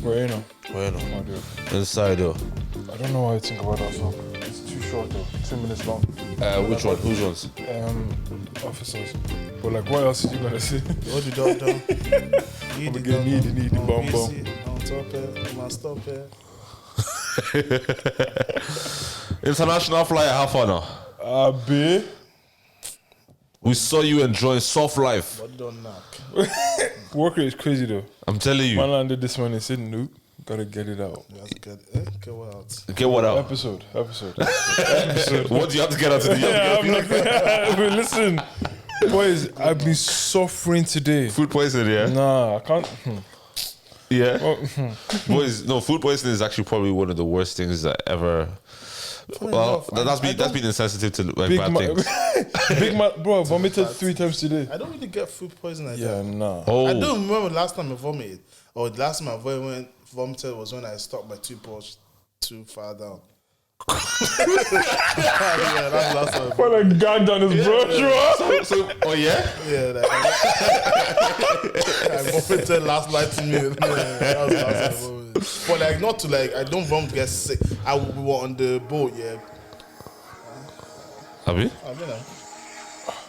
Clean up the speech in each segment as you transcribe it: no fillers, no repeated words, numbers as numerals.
Bueno. Inside though. I don't know why I think about that song. It's too short though. 2 minutes long. Which one? Whose ones? Officers. But like, what else are you gonna say? What the dog done? Need the bomb bomb. On top it, my stop it. International flyer, how far now? Babe. We saw you enjoying soft life. What don't knock? Work rate is crazy though. I'm telling you. Man landed this morning and said, nope, gotta get it out. You have to get what out? Get what out? Episode. What do you have to get out today? But listen, boys, I've been suffering today. Food poisoning, yeah? Nah, I can't. Yeah. Oh, Boys, no, food poisoning is actually probably one of the worst things that ever. Well, that's being insensitive to like bad things. Big man, bro, I vomited 3 times today. I don't really get food poisoning like Yeah, that. nah. Oh, I don't remember the last time I vomited. Or the last time I vomited was when I stopped my toothbrush too far down. Yeah, that's the last time. What a gang down his brush, oh yeah? Yeah, like, I vomited last night to me. Yeah, that was the last time I vomited. But like, not to like, I don't vomit get sick. We were on the boat, yeah. Abi?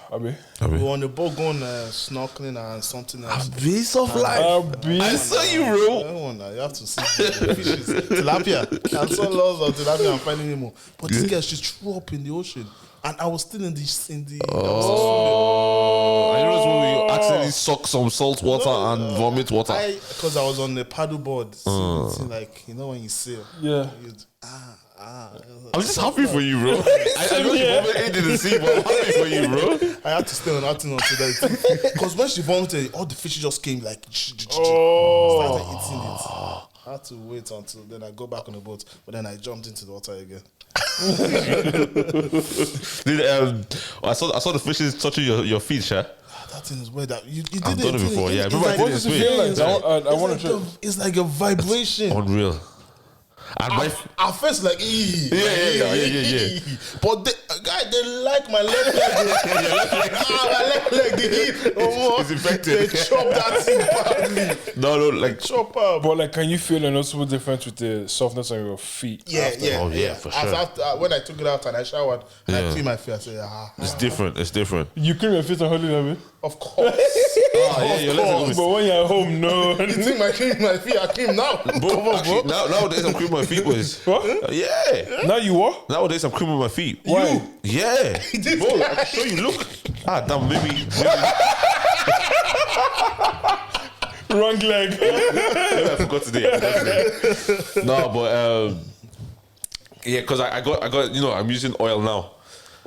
I mean, Abi. we were on the boat going snorkeling and something else. Abi, soft life. Abi. I saw you, bro. You have to see the fishes. Tilapia. I saw lots of tilapia and finding anymore. But this girl, she threw up in the ocean. And I was still in the Oh, I know when you accidentally suck some salt water and vomit water. because I was on the paddle board. See, like, you know when you sail. Yeah. I'm just happy for you, bro. I know you vomited in the sea, but I'm happy for you, bro. I had to stay on that thing until that. Because when she vomited, all the fishes just came like, started eating it. I had to wait until then I go back on the boat, but then I jumped into the water again. I saw the fishes touching your feet, Sha. That thing is weird. You did I've done it before, yeah. Remember I did What it does this it week. feel like? I want to try. It's like a vibration. Unreal. And my At first, like, yeah. But they like my left leg. My left leg, It's infected. They chop that thing badly. No, like Chop up. But like, can you feel a noticeable difference with the softness on your feet? Yeah. Oh, yeah, for sure. After, when I took it out and I showered, and I cleaned my face, I said, it's different. It's different. You cream your feet on holiday, man. Of course. Your legs But when you're at home, no. You think my cream now? Bro, actually, nowadays I'm creaming my feet, boys. What? Yeah. Now you what? Nowadays I'm creaming my feet. Why? Yeah. Bro, I can show you. Look. Damn, maybe. Wrong leg. I forgot today. No, but yeah, because I got I'm using oil now.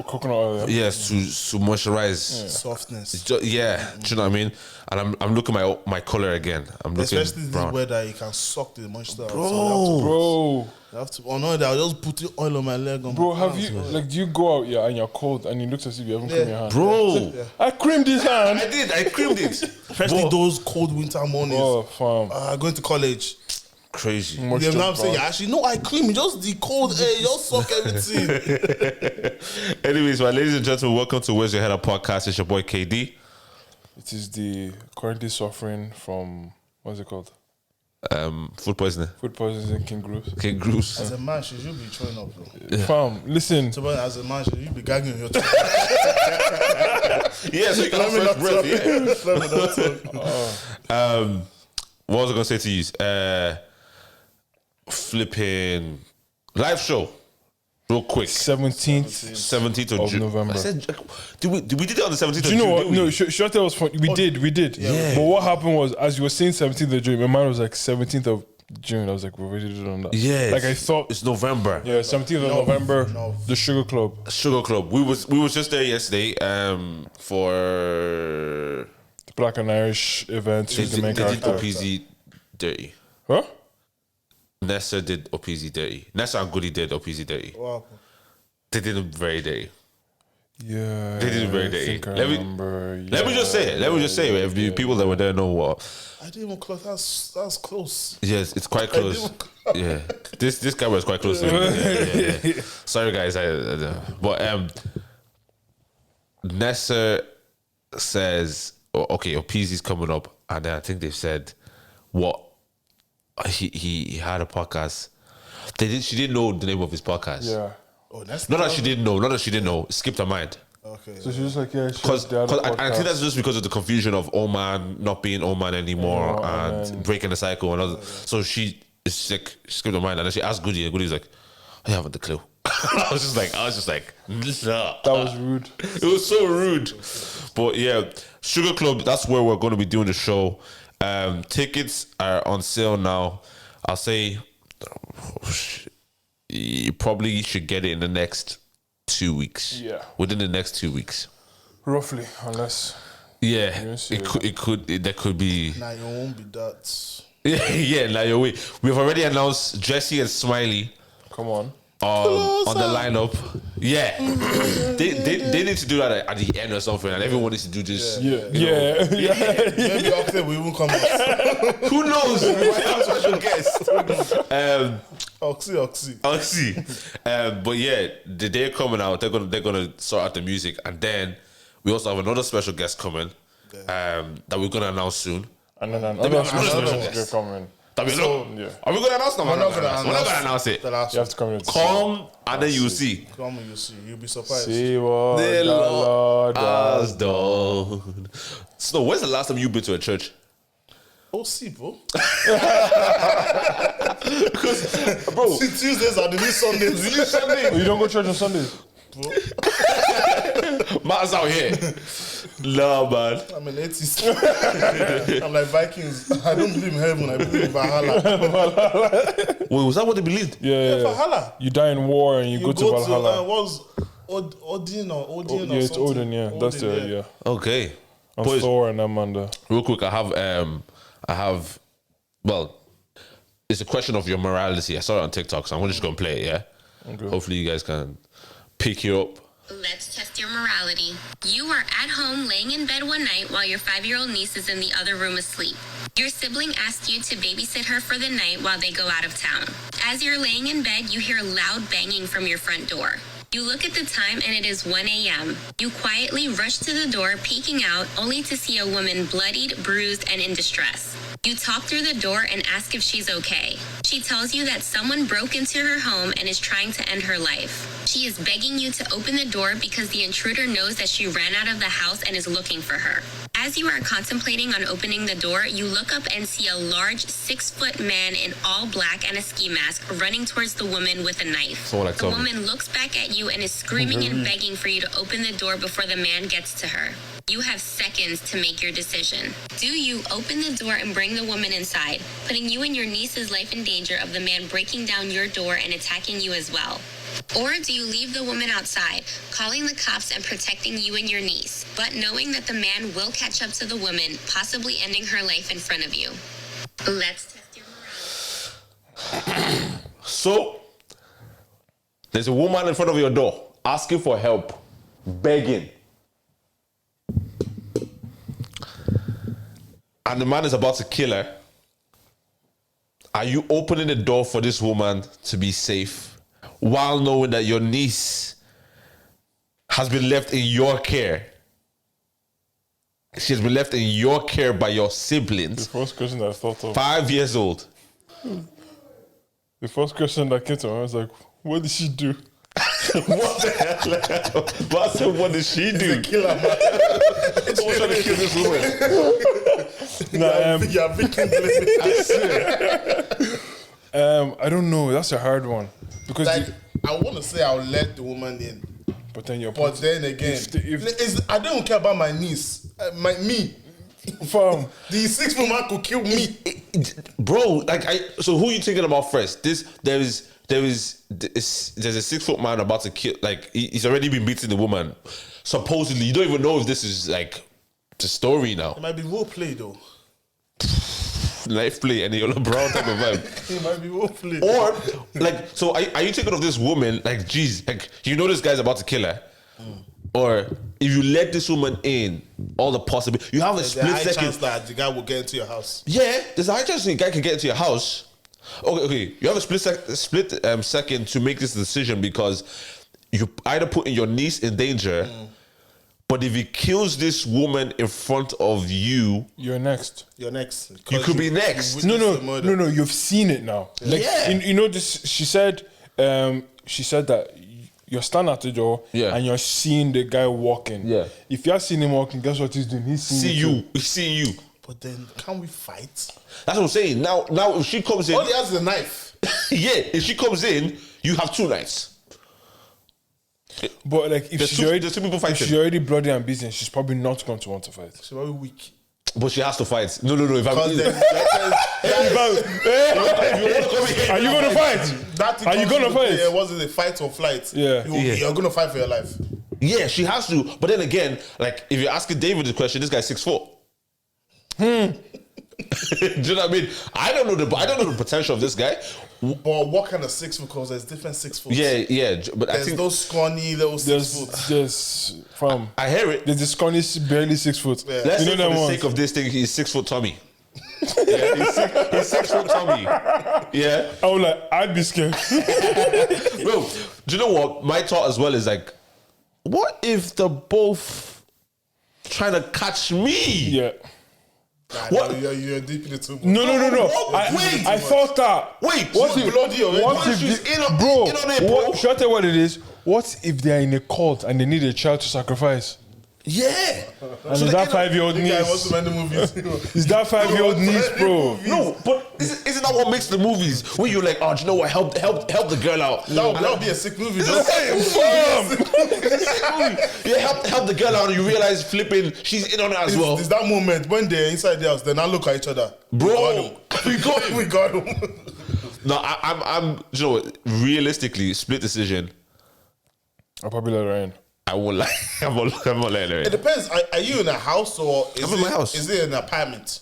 Coconut oil. Yeah. Yes, to moisturize. Softness. Do you know what I mean? And I'm looking at my color again. I'm looking Especially this brown. weather, you can suck the moisture out. Bro. You have to. Oh no, I'll just put the oil on my leg. Bro, have you like? Do you go out and you're cold and it looks as if you haven't creamed your hand? Bro, I creamed this hand. I creamed it. Especially those cold winter mornings. Oh, fam. Going to college. Crazy. You know what I'm saying? Actually, no, I cream just the cold air, just suck everything. Anyways, well, ladies and gentlemen, welcome to Where's Your Head Up podcast. It's your boy KD. It is the currently suffering from what's it called? Food poisoning. Food poisoning, King Groups. King Bruce. As a man, should you be throwing up, bro? Fam, listen. So, but as a man, should you be gagging your tongue? Yeah, so you can have fresh breath. Yeah. What was I gonna say to you? Flipping live show, real quick. 17th of June. November. I said, did we did it on the 17th? Do you know what? June, No, should I tell us funny? We did. Yeah. But what happened was, as you were saying 17th of June, my mind was like 17th of June. I was like, we're already did it on that. Yeah, Like I thought. it's November. Yeah, 17th of November. no. The Sugar Club. Sugar Club. We was just there yesterday. For The Black and Irish event. they Who's the main did character? OPZ dirty. Huh? Nessa did OPZ dirty. Nessa and Goody did OPZ dirty. Wow. They did it very dirty. Yeah. They did it very I dirty. think I Let me just say it. Let me just say it. If the people that were there know what. I didn't even close. That's close. Yes, it's quite close. Yeah, this guy was quite close to me. Yeah. Sorry, guys. But Nessa says, okay, OPZ's coming up, and then I think they've said what he had a podcast. She didn't know the name of his podcast. Yeah. Oh, that's Not that she didn't know. It skipped her mind. Okay. So she's just like, yeah, Because I think that's just because of the confusion of old man not being old man anymore and breaking the cycle and all. So it's like she skipped her mind, and then she asked Goody, and Goody's like, I haven't the clue. I was just like, nah. That was rude. It was so rude. But yeah, Sugar Club, that's where we're going to be doing the show. Tickets are on sale now. I'll say you probably should get it in the next 2 weeks. Yeah. Within the next 2 weeks. Roughly, unless. Yeah. Yes, yeah. There could be. Nah, you won't be that. Yeah, now you're wait. We've already announced Jesse and Smiley Come on. on the lineup. Yeah. they need to do that at the end or something, and everyone needs to do this. Yeah. Maybe after we won't come out. Who knows? We might have special guest. Oxy. But yeah, the day coming out, they're gonna sort out the music, and then we also have another special guest coming that we're gonna announce soon. And then another special guest coming. Are we gonna announce them? We're not gonna announce it. You have to come in. Come and then you'll see. Come and you'll see. You'll be surprised. See what The the Lord Lord has done. So, when's the last time you've been to a church? Oh, see, bro. Because, bro, Tuesdays are the new Sundays. Oh, you don't go to church on Sundays? Matt's out here. Nah, man. I'm an atheist. I'm like Vikings. I don't believe in heaven. I believe in Valhalla. Wait, was that what they believed? Yeah. Valhalla. You die in war and you go to Valhalla. What's Odin or Odin or It's something? Odin, yeah. That's Odin, yeah. Okay. And Boys, Thor and Amanda. real quick, well, it's a question of your morality. I saw it on TikTok, so I'm just gonna play it, yeah? Okay. Hopefully you guys can pick you up. Let's test your morality. You are at home laying in bed one night while your 5-year-old niece is in the other room asleep. Your sibling asked you to babysit her for the night while they go out of town. As you're laying in bed, you hear loud banging from your front door. You look at the time and it is 1 a.m. You quietly rush to the door, peeking out, only to see a woman bloodied, bruised, and in distress. You talk through the door and ask if she's okay. She tells you that someone broke into her home and is trying to end her life. She is begging you to open the door because the intruder knows that she ran out of the house and is looking for her. As you are contemplating on opening the door, you look up and see a large 6-foot man in all black and a ski mask running towards the woman with a knife. So like The woman looks back at you and is screaming and begging for you to open the door before the man gets to her. You have seconds to make your decision. Do you open the door and bring the woman inside, putting you and your niece's life in danger of the man breaking down your door and attacking you as well? Or do you leave the woman outside, calling the cops and protecting you and your niece, but knowing that the man will catch up to the woman, possibly ending her life in front of you? Let's test your morality. So, there's a woman in front of your door asking for help, begging. And the man is about to kill her. Are you opening the door for this woman to be safe while knowing that your niece has been left in your care? She has been left in your care by your The siblings, first question I thought of. 5 years old. The first question that came to me, I was like, what did she do? What the hell? What did she do? Killer, man. Someone trying to kill this woman. You're victim blaming. I don't know. That's a hard one because, Like, I want to say I'll let the woman in. but then you're. But then again, I don't care about my niece. Me. Fam, The 6-foot man could kill me. Bro, so who are you thinking about first? There's a 6-foot man about to kill, like, he's already been beating the woman. Supposedly, you don't even know if this is like the story now. It might be role play though. Life play and the Yellow Brown type of vibe. It might be role play. Or, like, so are you thinking of this woman, like, geez, like, you know this guy's about to kill her? Or if you let this woman in, all the possible, you have a There's a split high second. chance that the guy will get into your house. Yeah, there's a high chance the guy can get into your house. Okay. You have a split second to make this decision because you either putting your niece in danger But if he kills this woman in front of you, You're next. You're next. you could be next. No. You've seen it now. Like, Yeah. you know this. She said that you're standing at the door and you're seeing the guy walking. Yeah. If you're seeing him walking, guess what he's doing? He's seeing See you. See you. But then, can we fight? That's what I'm saying. Now if she comes in, All he has is a knife. yeah, if she comes in, you have 2 knights. But like, if There's she's two people if fighting. she's already bloody and busy, she's probably not going to want to fight. She's very weak. But she has to fight. No. If I'm, Because then, Are you going to fight? Are you going to fight? Yeah, was it a fight or flight? Yeah. You're going to fight for your life. yeah, she has to. But then again, like if you're asking David the question, this guy's 6'4". Do you know what I mean? I don't know the potential of this guy. But what kind of 6 foot? Because there's different 6 foot. Yeah. But I There's think those scrawny little 6 foot. I hear it. There's the scrawny, barely 6 foot. Yeah. Let's You say know for that the one. sake of this thing, he's 6 foot Tommy. Yeah, he's 6 foot Tommy. Yeah. I was like, I'd be scared. Bro, do you know what? My thought as well is like, what if they're both trying to catch me? Yeah. What? You're deep in it too much. No. Wait. I thought that. Wait, What she's if bloody already. What What if she's the- in on- bro? in on it, bro? Should I tell you what it is? What if they are in a cult and they need a child to sacrifice? Yeah. And is that 5-year-old The guy wants niece? to run the movies. Is that 5-year-old niece, bro? No, but isn't that what makes the movies? Where you're like, oh, do you know what? Help the girl out. That would be a sick movie. Yeah, help the girl out, and you realize flipping, she's in on it as well. It's that moment when they're inside the house, they now look at each other. Bro, we got him. We got him. No, I'm. You know, what? Realistically, split decision. I'll probably let her in. I won't lie. I'm not letting her It in. depends. Are you in a house or is I'm in my house. Is it an apartment?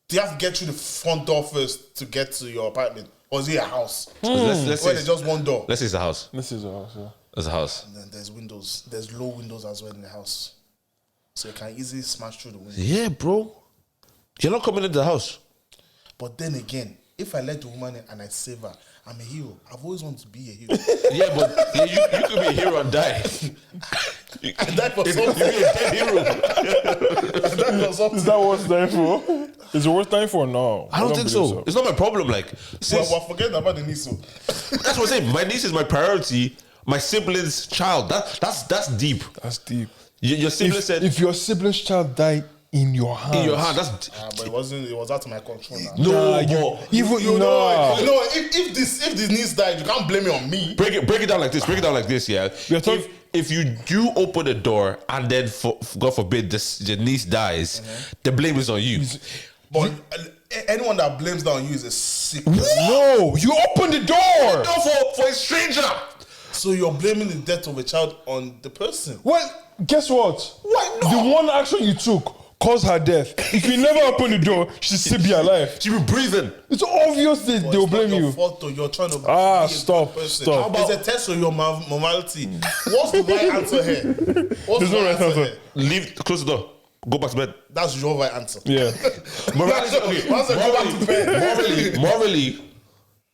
Do you have to get through the front door first to get to your apartment, or is it a house Let's where say there's just one door? let's say it's a house. This is a house, yeah. It's a house. And then there's windows. There's low windows as well in the house, so you can easily smash through the window. Yeah, bro. You're not coming into the house. But then again, if I let the woman in and I save her, I'm a hero. I've always wanted to be a hero. Yeah, but you could be a hero and die. I died for You something. could be a dead hero. I died for something. Is that what's time for? Is it worth time for? No. I don't think believe so. It's not my problem. Like, since, Well, forget about the niece. that's what I'm saying. My niece is my priority. My sibling's child. That's deep. That's deep. Your sibling said If your sibling's child died in your hand, in your hand. That's But it wasn't. It was out of my control now. no. Nah, but even You nah. know, if this niece died, you can't blame it on me. break it down like this. Yeah. We are talking- If you do open the door and then God forbid the niece dies, the blame is on you. But anyone that blames that on you is a sick person. No, you open the door. No, for a stranger. So you're blaming the death of a child on the person. Well, guess what? Why not? The one action you took caused her death. If you never open the door, she'd still be alive. She be breathing. It's obvious that But they'll it's not blame your you. fault, though. You're trying to be a stop, good person. stop. It's a test of your morality. What's the right answer here? What's There's the no right right answer. here? Leave. Close the door. Go back to bed. That's your right answer. Yeah. Morality. Okay. Once I go back to bed.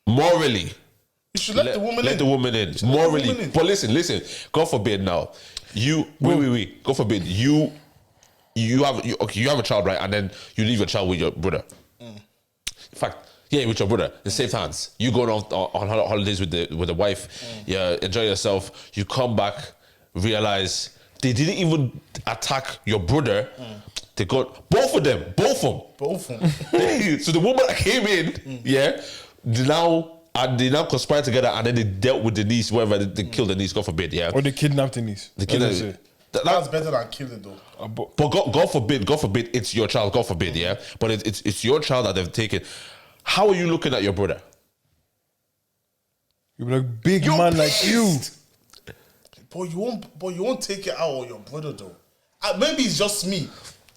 Morally. You should let the woman in. The woman in. let the Morally. woman in. But listen. God forbid now. Wait. God forbid you have a child, right? And then you leave your child with your brother. In fact, yeah, with your brother. In safe hands. You go on holidays with the wife. Yeah, enjoy yourself. You come back, realize they didn't even attack your brother. They got both of them. Both of them. So the woman that came in, they now conspired together and then they dealt with the niece, whatever they killed the niece, God forbid, yeah. Or they kidnapped the niece. The That's what they say. That's better than killing, though. But But God forbid, it's your child, God forbid, yeah. But it's your child that they've taken. How are you looking at your brother? you're like big You're man like pissed. you. But you won't take it out on your brother, though. Maybe it's just me.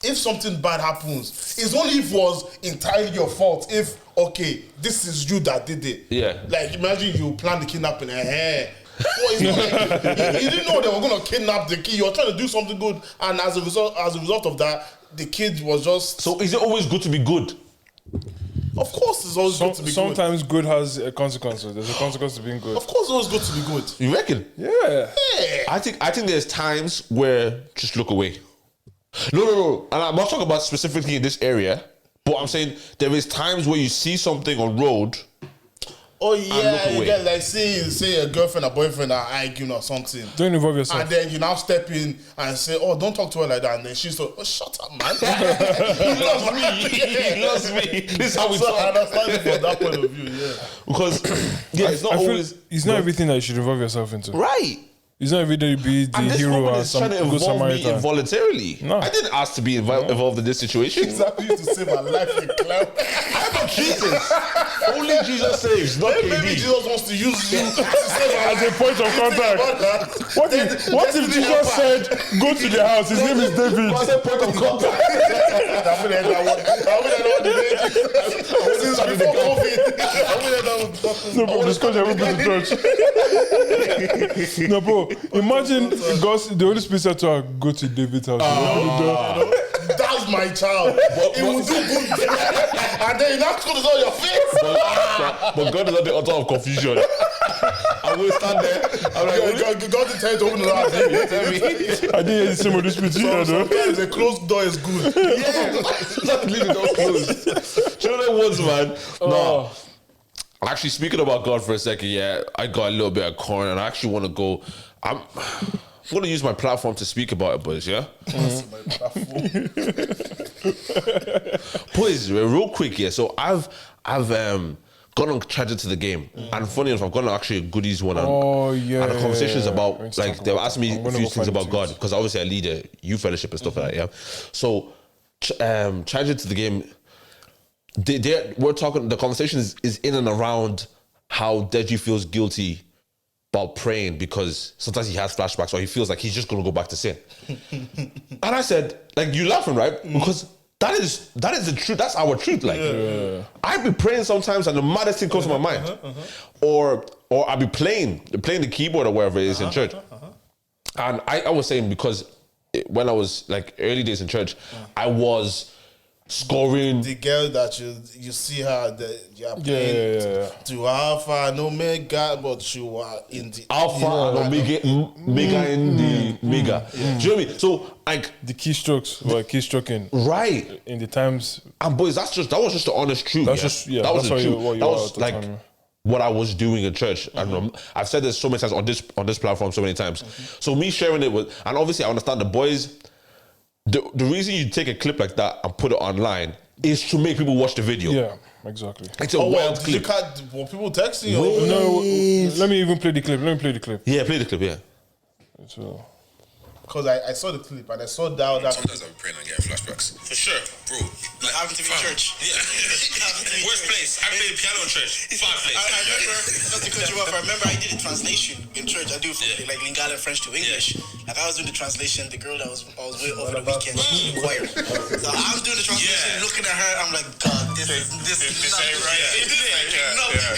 If something bad happens, it's only if it was entirely your fault. If, okay, this is you that did it. Yeah. Like, imagine you planned the kidnapping and well, it's not like, you didn't know they were going to kidnap the kid. You were trying to do something good. And as a result of that, the kid was just... So is it always good to be good? Of course, it's always good to be sometimes good has a consequence. There's a consequence to being good. Of course, it's always good to be good. You reckon? Yeah. I think there's times where just look away. No. And I'm not talking about specifically in this area, but I'm saying there is times where you see something on road. Oh yeah, you get like say a girlfriend or boyfriend are arguing or something. Don't involve yourself. And then you now step in and say, "Oh, don't talk to her like that." And then she's like, "Oh, shut up, man." He loves me. This is how we So talk. I understand it from that point of view. Yeah. Because it's not always. It's not everything that you should involve yourself into. Right. It's not every day you be the And this hero woman or is some trying to good involve me Samaritan. involuntarily. No. I didn't ask to be involved in this situation. Exactly to save my life in cloud. I'm not Jesus. Only Jesus saves, not Maybe KD. Jesus wants to use you to save my As a point of contact. What if Jesus said, go to the house, his name is David? What's the point of contact? Since before COVID. No, bro, this country haven't been to church. No, bro, imagine God, the Holy Spirit said to her, go to David's house. That's my child. It will do good. And then you now put it on your face. But God is not the author of confusion. I will stand there. I'm like, God didn't tell you to open the door. I didn't hear the same Holy Spirit here, though. Sometimes a closed door is good. yeah, not leave the door closed. You know that once, man. No. Actually, speaking about God for a second, yeah, I got a little bit of corn, and I actually want to go. I'm going to use my platform to speak about it, boys. Yeah, boys, real quick, yeah. So I've gone on Charger to the game, and funny enough, I've gone on actually a goodies one. And, and the conversations about like they were asking me a few things about God because obviously I lead a youth fellowship and stuff like that. Yeah, so Charger to the game. We're talking. The conversation is in and around how Deji feels guilty about praying because sometimes he has flashbacks or he feels like he's just going to go back to sin. And I said, like, you laughing, right? Because that is the truth. That's our truth. Like, I be praying sometimes and the maddest thing comes to my mind, or I be playing the keyboard or wherever it is in church. And I was saying because when I was like early days in church, I was scoring the girl that you see her you are playing to Alpha and Omega, but you are in the Alpha and Omega in the Mega. Do you know what I mean? So like the keystrokes were keystroking right in the times. And boys, that was just the honest truth. That's that was the truth. That was like time. What I was doing in church, and I've said this so many times on this platform so many times. So me sharing it with, and obviously I understand the boys. The reason you take a clip like that and put it online is to make people watch the video. Yeah, exactly. It's a wild clip. Were people texting you? No, let me even play the clip. Yeah, play the clip, yeah. So. Because I saw the clip and I saw that. Sometimes I'm praying and getting flashbacks. For sure, bro. Like having to be church. Yeah. Worst place. I played piano in church. Fun place. I remember, not to cut you off, I remember I did a translation in church. I do like Lingala French to English. Like I was doing the translation, the girl that I was with over the weekend, she was in the choir. So I was doing the translation, looking at her, I'm like, God, this ain't right. This ain't not good.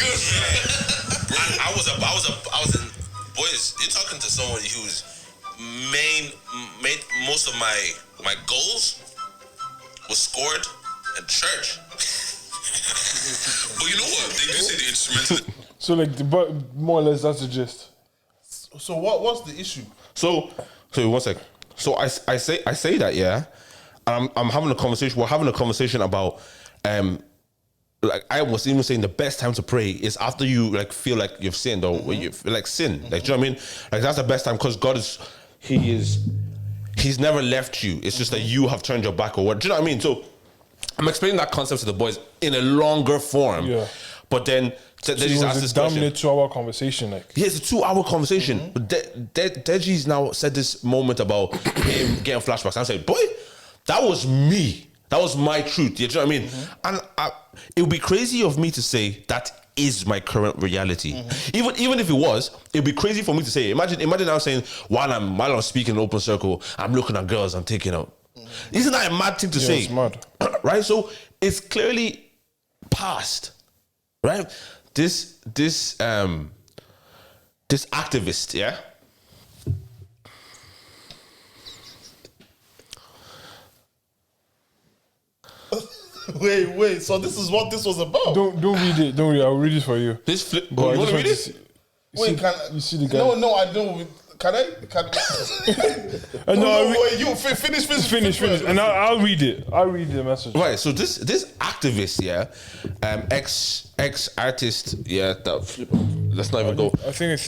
I was in, boys, you're talking to someone who's made most of my goals was scored in church. But you know what? They do say the instrumental. So like more or less that's the gist. So what's the issue? So 1 sec. So I say that, yeah, and I'm having a conversation. We're having a conversation about like I was even saying the best time to pray is after you like feel like you've sinned or when you feel like sin. Like, do you know what I mean? Like that's the best time because God is. He's never left you. It's just that you have turned your back or what. Do you know what I mean? So I'm explaining that concept to the boys in a longer form. Yeah. But then they just asked this damn question. near 2-hour conversation. Like. Yeah, it's a 2-hour conversation. But Deji's now said this moment about him getting flashbacks. I'm saying, boy, that was me. That was my truth. Do you know what I mean? And it would be crazy of me to say that is my current reality. Even if it was, it'd be crazy for me to say. Imagine I'm saying while I'm speaking in open circle, I'm looking at girls, I'm taking out. Isn't that a mad thing to say? It's mad. Right? So it's clearly past. Right? This activist, yeah. Wait. So this is what this was about. Don't read it. Don't read it. I'll read it for you. This flip. But You want to read it? You see the guy? No, I don't. Can I? Wait, you finish. And I'll read it. I'll read the message. Right. So this activist, ex artist, let's not even go. I think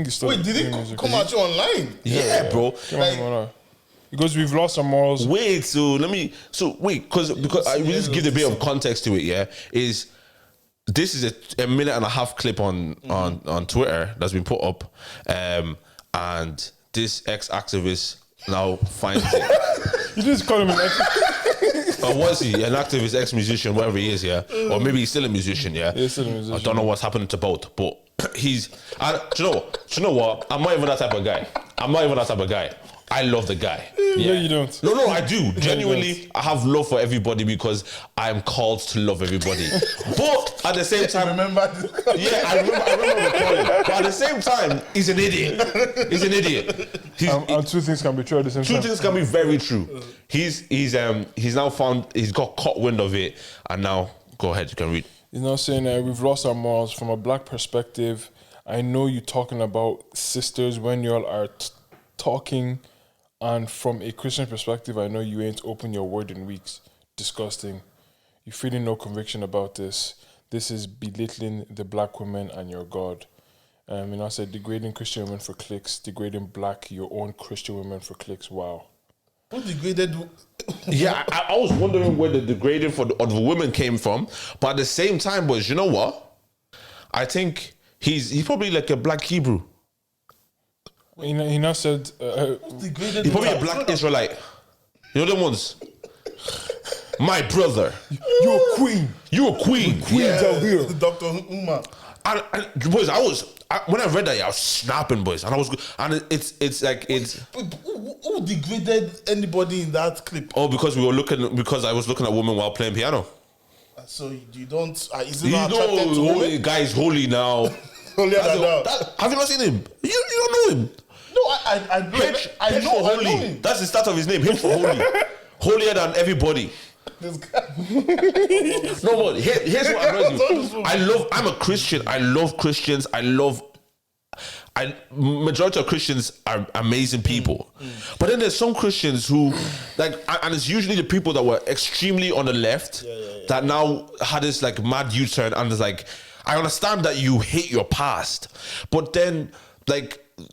it's still. Wait, did it come at you online? Yeah, bro. Because we've lost our morals. Wait, because I will just give a bit of context to it. Yeah, this is a minute and a half clip on Twitter that's been put up, and this ex-activist now finds it. You just call him an activist. Or was he an activist, ex-musician, whatever he is? Yeah, or maybe he's still a musician. Yeah, he's still a musician. I don't know what's happening to both, but do you know what? I'm not even that type of guy. I love the guy. Yeah, you don't. No, I do. Genuinely, I have love for everybody because I am called to love everybody. But at the same time, I remember recalling. But at the same time, he's an idiot. And two things can be true at the same time. Two things can be very true. He's now found, he's got caught wind of it, and now go ahead, you can read. He's now saying we've lost our morals from a black perspective. I know you're talking about sisters when y'all are talking. And from a Christian perspective, I know you ain't opened your word in weeks. Disgusting. You're feeling no conviction about this. This is belittling the black women and your God. I said degrading Christian women for clicks, degrading your own Christian women for clicks. Wow. Who degraded? Yeah, I was wondering where the degrading of the women came from. But at the same time, boys, you know what? I think he's probably like a black Hebrew. He now said... he's probably a black Israelite. You know the ones? My brother. You're a queen. You're a queen. Queen's out here. Dr. Uma. And boys, when I read that, I was snapping, boys. And it's like... Who degraded anybody in that clip? Oh, because I was looking at women while playing piano. So you don't... is it not attracted to women? Guy is holy now. Holier than thou. Have you not seen him? You don't know him. No, I know him. That's the start of his name. H for holy. Holier than everybody. This guy. No, but here's what annoys me. I'm a Christian. I love Christians. Majority of Christians are amazing people. But then there's some Christians who, and it's usually the people that were extremely on the left that now had this mad U-turn, and it's I understand that you hate your past, but then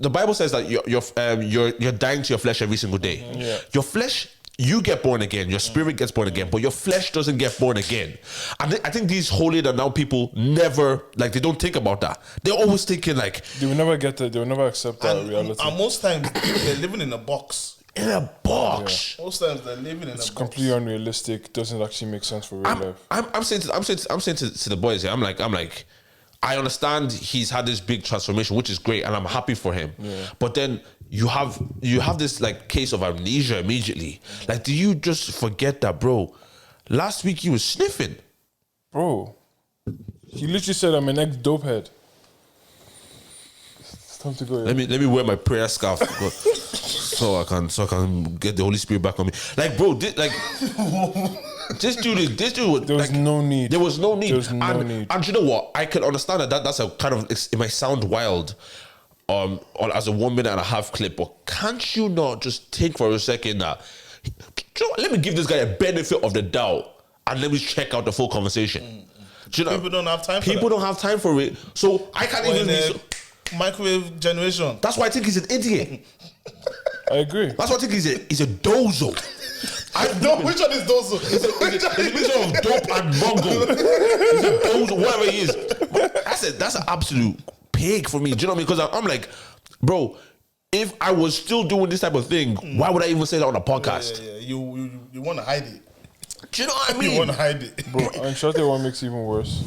the Bible says that you're dying to your flesh every single day. Yeah. Your flesh, you get born again, your spirit gets born again, but your flesh doesn't get born again. And I think these holier than thou people never they don't think about that. They're always thinking they will never get that. They will never accept that reality. And most times they're living in a box. In a box. Yeah. Most times they're living in a box. It's completely unrealistic. Doesn't actually make sense for real life. I'm saying to the boys here. I'm like, I understand he's had this big transformation, which is great, and I'm happy for him. Yeah. But then you have this case of amnesia immediately. Do you just forget that, bro? Last week you was sniffing, bro. He literally said I'm an ex-dope head. It's time to go. Let me wear my prayer scarf so I can get the Holy Spirit back on me. Bro, this dude. There was no need. There was no need. There was no need. And you know what? I can understand that that's a kind of, it might sound wild, as a 1 minute and a half clip, but can't you not just think for a second that, let me give this guy a benefit of the doubt and let me check out the full conversation. People don't have time for People don't have time for it. So I can't even be microwave generation. That's why I think he's an idiot. I agree. That's why I think he's a dozo. Which one is dozo? It's a mixture of dope and bongo. He's a dozo, whatever he is. But that's an absolute pig for me. Do you know what I mean? Because I'm like, bro, if I was still doing this type of thing, why would I even say that on a podcast? Yeah. You want to hide it. Do you know what I mean? You want to hide it. Bro, I'm sure that one makes it even worse.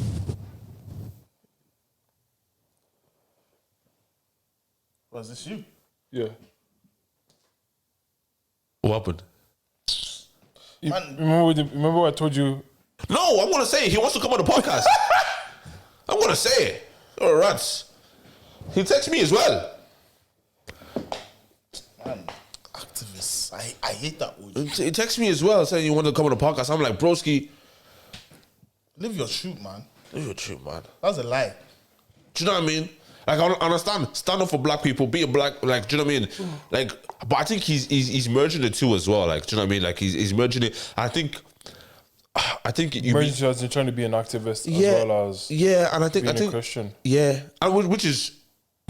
Was this you? Yeah. What happened? Remember what I told you? No, I'm gonna say it. He wants to come on the podcast. I'm gonna say it. Oh, rats. He texts me as well. Man, activists. I hate that word. He texts me as well saying you want to come on the podcast. I'm like, broski, Live your truth, man. Live your truth, man. That's a lie. Do you know what I mean? Like, I understand. Stand up for black people. Be a black, like, do you know what I mean? Like, but I think he's merging the two as well. Like, do you know what I mean? Like, he's merging it. I think you merging as in trying to be an activist as well as and I think a Christian. Yeah, and which is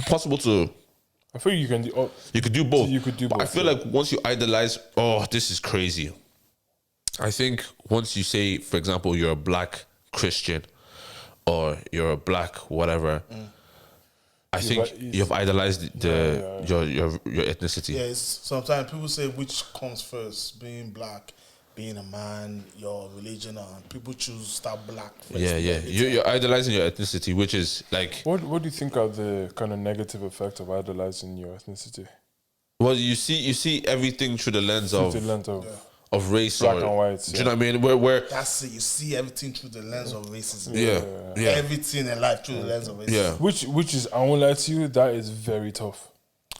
possible to. I feel you can do. You could do both. You could do but both. I feel like once you idolize, this is crazy. I think once you say, for example, you're a black Christian or you're a black whatever, I think you've idolized your ethnicity. Yeah, sometimes people say which comes first, being black, being a man, your religion, and people choose that black first. Yeah. You're idolizing your ethnicity, which is like... What do you think are the kind of negative effects of idolizing your ethnicity? Well, you see everything through the lens of race, black and white. Do you know what I mean? Where that's it. You see everything through the lens of racism. Yeah. Everything in life through the lens of racism. Yeah. Which is, I won't lie to you, that is very tough.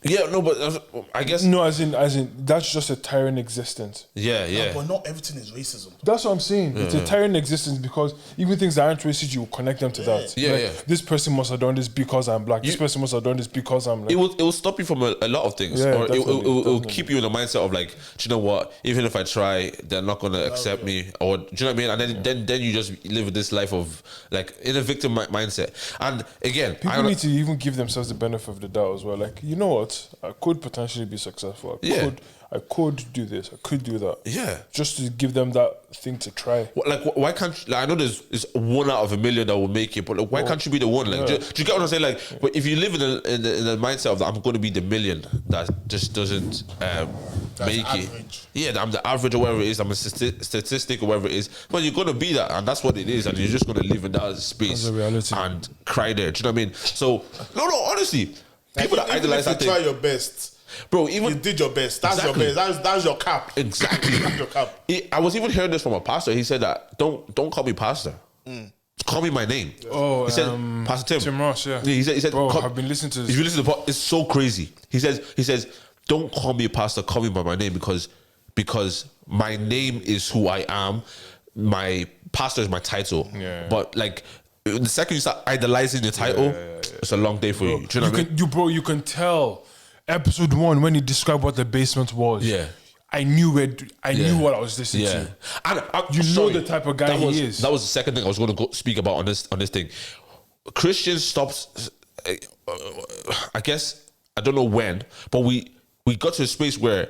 Yeah, no, but I guess no, as in that's just a tiring existence. Yeah. No, but not everything is racism. That's what I'm saying. It's a tiring existence because even things that aren't racist, you connect them to that. Like, this person must have done this because I'm black. This person must have done this because I'm like. It will stop you from a lot of things, or it will keep you in the mindset of like, do you know what? Even if I try, they're not gonna accept me, or do you know what I mean? And then you just live this life of like in a victim mindset. And again, people need to even give themselves the benefit of the doubt as well. Like, you know what? I could potentially be successful. I could do this. I could do that. Yeah. Just to give them that thing to try. Like, why can't... Like, I know there's 1 out of a million that will make it, but like, why can't you be the one? Like, do you get what I'm saying? Like, but if you live in the mindset of that, I'm going to be the million that just doesn't make average. it. Yeah, I'm the average or whatever it is. I'm a statistic or whatever it is. But you're going to be that, and that's what it is. And you're just going to live in that space and cry there. Do you know what I mean? So, no, honestly... People that idolize that thing. Try your best, bro. Even you did your best. That's your best. That's your cap. Exactly. That's your cap. I was even hearing this from a pastor. He said that don't call me pastor. Call me my name. Oh, he said Pastor Tim Ross. Yeah. He said. Bro, I've been listening to this. If you listen to the pod, it's so crazy. He says don't call me pastor. Call me by my name because my name is who I am. My pastor is my title. Yeah. But like. The second you start idolizing the title, it's a long day for you. Do you know what I mean? You can tell. Episode 1 when he described what the basement was. Yeah, I knew what I was listening to. And know the type of guy he is. That was the second thing I was going to speak about on this thing. Christians stopped. I guess I don't know when, but we got to a space where.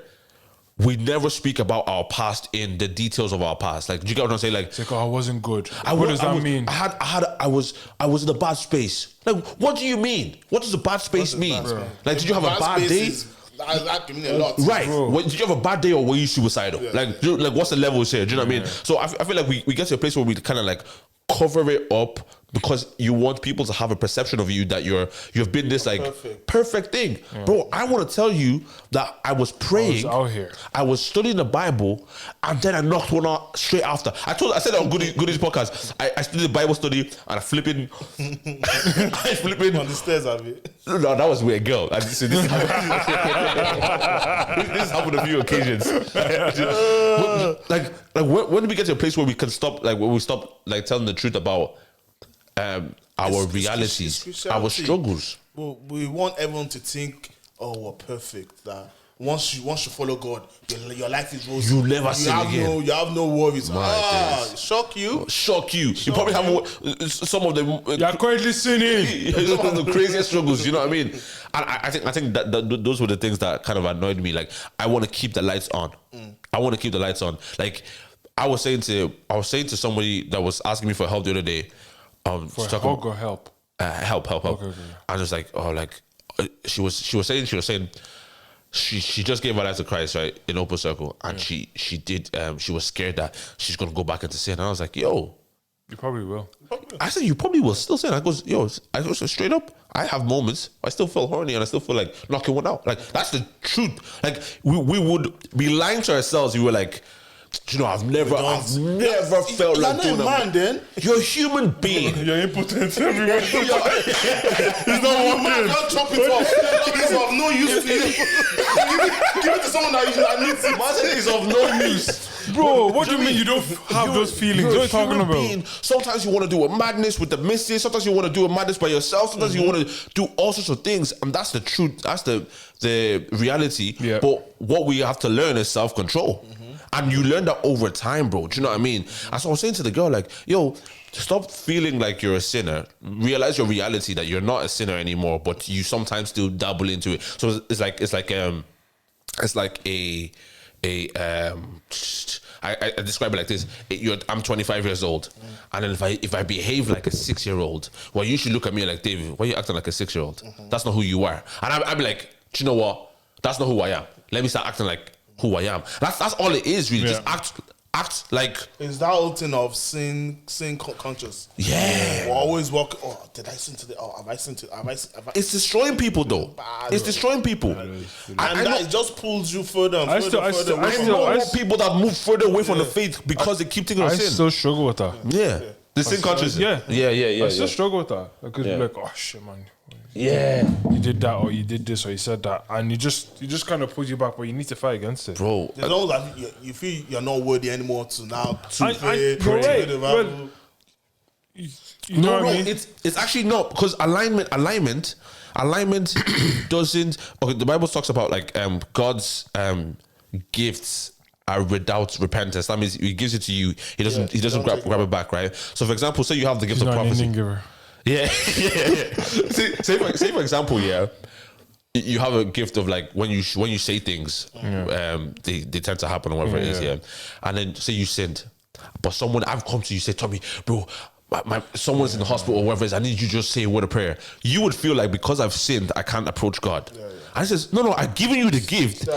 We never speak about our past in the details of our past. Like, do you get what I'm saying? Like, it's like, I wasn't good. What does that mean? I was in a bad space. Like, what do you mean? What does a bad space mean? Like, did you have a bad day? That can mean a lot. Right. Did you have a bad day or were you suicidal? Yeah. Like, what's the levels here? Do you know what I mean? So I feel like we get to a place where we kind of like cover it up because you want people to have a perception of you that you've been this like perfect thing. Bro, I want to tell you that I was praying. I was out here. I was studying the Bible and then I knocked one out straight after. I said that on Goodies podcast. I studied the Bible study and I flipping on the stairs of it. No, that was with a girl. This happened a few occasions. like when do we get to a place where we can stop like telling the truth about our realities, our struggles? Well, we want everyone to think, oh, we're perfect. That once you follow God, your life is rosy. You never sin again. You have no worries. Shock you. You probably have some of them. You're currently sinning. Some of the craziest struggles. You know what I mean? And I think that those were the things that kind of annoyed me. Like, I want to keep the lights on. I want to keep the lights on. Like, I was saying to somebody that was asking me for help the other day. For help or help? Help. Okay. I was just like, she was saying she just gave her life to Christ, right, in Open Circle, and she was scared that she's gonna go back into sin. And I was like, yo, you probably will. I said, you probably will still sin. I goes straight up. I have moments. I still feel horny and I still feel like knocking one out. Like, that's the truth. Like, we would be lying to ourselves. We were like, Do you know, I've never felt like doing that. Man, then You're a human being. You're impotent everywhere. he's not man. Don't chop it off. It's of no use to you. Give it to someone that needs it. Man is of no use. Bro, what do you mean you don't have those feelings? What are you talking about? Sometimes you want to do a madness with the missus. Sometimes you want to do a madness by yourself. Sometimes you want to do all sorts of things. And that's the truth. That's the reality. Yeah. But what we have to learn is self-control. And you learn that over time, bro. Do you know what I mean? And so I was saying to the girl, like, yo, stop feeling like you're a sinner. Realize your reality that you're not a sinner anymore, but you sometimes still dabble into it. So it's like I describe it like this. I'm 25 years old, and then if I behave like a 6-year-old, well, you should look at me like, David, why are you acting like a 6-year-old? That's not who you are. And I'd be like, do you know what? That's not who I am. Let me start acting like who I am. That's all it is, really. Yeah. Just act like. It's that whole thing of sin conscious. Yeah. We're always walking. Oh, did I sin today? Oh, have I sinned today? Have I? It's destroying people, though. Bad, It's destroying people. And that just pulls you further and I further. I know people that move further away from the faith because they keep thinking of I sin. still struggle with that. Yeah. The sin consciousness. I still struggle with that. Because you're like, oh shit, man. Yeah. You did that, or you did this, or you said that, and you just kind of pulls you back, but you need to fight against it, Bro. As long as you feel you're not worthy anymore to now to pray. you're right. Well, you know what I mean? It's actually not, because alignment doesn't. Okay, the Bible talks about like God's gifts are without repentance. That means He gives it to you. He doesn't grab it back, right? So, for example, say you have the gift He's of not an prophecy. Indian giver. Yeah. Say for example, you have a gift of like when you say things, they tend to happen or whatever it is, and then say you sinned, but I've come to you say, Tommy, bro, someone's in the hospital or whatever it is, I need you to just say a word of prayer. You would feel like because I've sinned, I can't approach God. I says, no, I've given you the gift.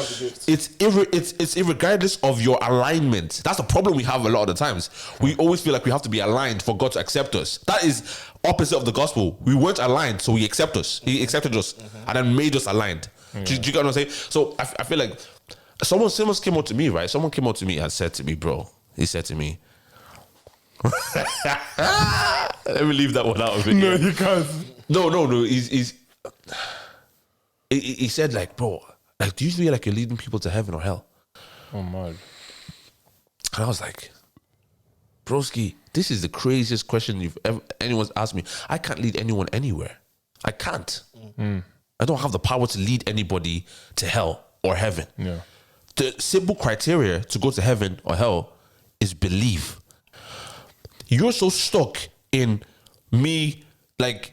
It's irregardless of your alignment. That's the problem we have a lot of the times. We always feel like we have to be aligned for God to accept us. That is opposite of the gospel. We weren't aligned, so He accepted us. He accepted us and then made us aligned. Do you get what I'm saying? So I feel like someone came up to me, right? Someone came up to me and said to me, bro, he said to me, let me leave that one out of it. No, you can't. No. He said, like, bro, like, do you feel like you're leading people to heaven or hell? Oh my. And I was like, broski, this is the craziest question anyone's asked me. I can't lead anyone anywhere. I can't. I don't have the power to lead anybody to hell or heaven. Yeah. The simple criteria to go to heaven or hell is belief. You're so stuck in me, like,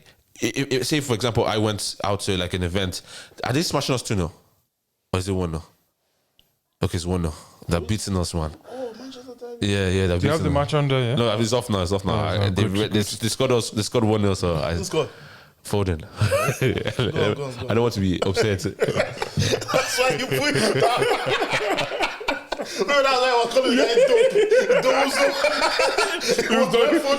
say for example, I went out to like an event. Are they smashing us 2-0? Or is it 1-0? Okay, it's 1-0. They're beating us, man. Oh, Manchester Derby. Yeah. Do you have the match on there? Yeah. No, it's off now. They scored 1-0, so Who scored? Foden. Go on. I don't want to be upset. That's why you put it down. Remember that guy was coming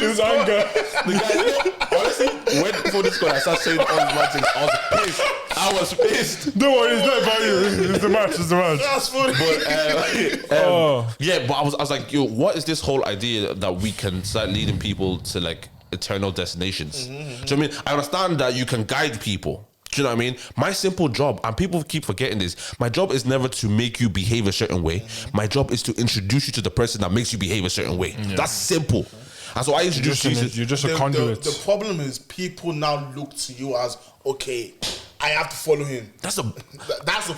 It was anger. The guy, honestly, when Foden scored, I started saying all his matches. I was pissed. Don't worry, it's not about you. It's the match. That's funny. But I was like, yo, what is this whole idea that we can start leading people to like eternal destinations? Do you know what I mean? I understand that you can guide people. Do you know what I mean? My simple job, and people keep forgetting this, my job is never to make you behave a certain way. My job is to introduce you to the person that makes you behave a certain way. That's simple. And so I introduce you to... You're just a conduit. The problem is people now look to you as, okay, I have to follow him. That's the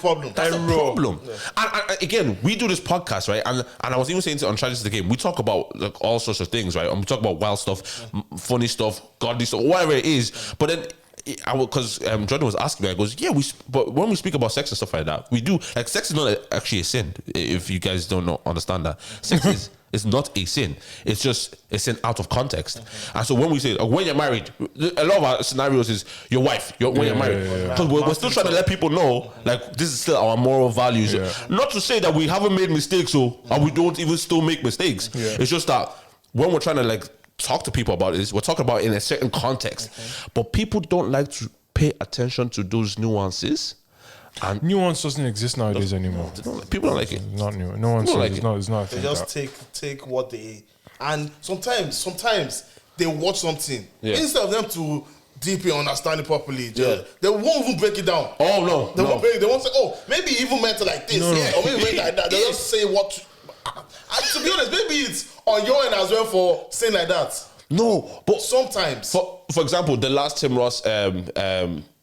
problem. That's the problem. Yeah. And again, we do this podcast, right? And I was even saying on Charges the Game, we talk about like all sorts of things, right? And we talk about wild stuff, funny stuff, godly stuff, whatever it is. But then... because Jordan was asking me, I goes, yeah, but when we speak about sex and stuff like that, we do, like, sex is not actually a sin, if you guys don't understand that. Sex is not a sin. It's just a sin out of context. And so when we say, when you're married, a lot of our scenarios is your wife, when you're married. Because we're still trying to let people know, like, this is still our moral values. Not to say that we haven't made mistakes, and we don't even still make mistakes. It's just that when we're trying to, like, talk to people about this, we're talking about it in a certain context, but people don't like to pay attention to those nuances, And Nuance doesn't exist nowadays anymore. people don't like it. It's not new. Nuance People like is it. not. It's not. They just take what they, and sometimes they watch something instead of them to deeply understand it properly. They won't even break it down. Oh no, They won't break. They won't say, oh, maybe he even meant it like this, or maybe meant like that. They just say what. And to be honest, maybe it's on your end as well for saying like that. No, but Sometimes. for example, the last Tim Ross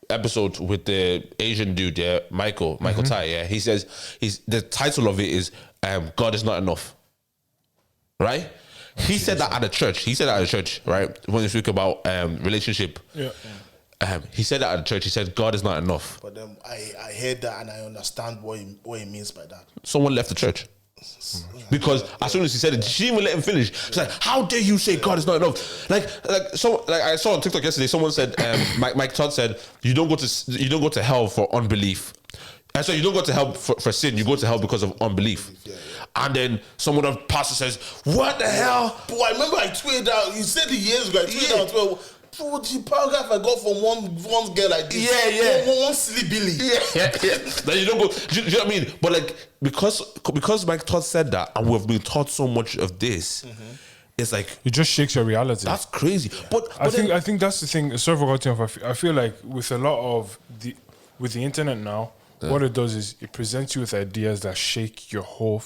episode with the Asian dude, Michael Tai, he says the title of it is God is not enough. Right? He said that at a church. Right? When you speak about relationship. Yeah. He said that at a church. He said God is not enough. But then I heard that and I understand what he means by that. Someone left the church. Because as soon as he said it, she didn't even let him finish. She's like, "How dare you say God is not enough?" Like I saw on TikTok yesterday. Someone said, Mike Todd said, "You don't go to hell for unbelief." And so you don't go to hell for sin. You go to hell because of unbelief. And then someone of pastor says, "What the hell?" But I remember I tweeted out. You said it years ago. I tweeted out. Well, bro, the paragraph I got from one girl like this. One silly Billy. Then you don't go. Do you know what I mean? But like because Mike Todd said that, and we've been taught so much of this, it's like It just shakes your reality. that's crazy. But I think that's the thing. Sorry for cutting off. I feel like with a lot of with the internet now, what it does is it presents you with ideas that shake your whole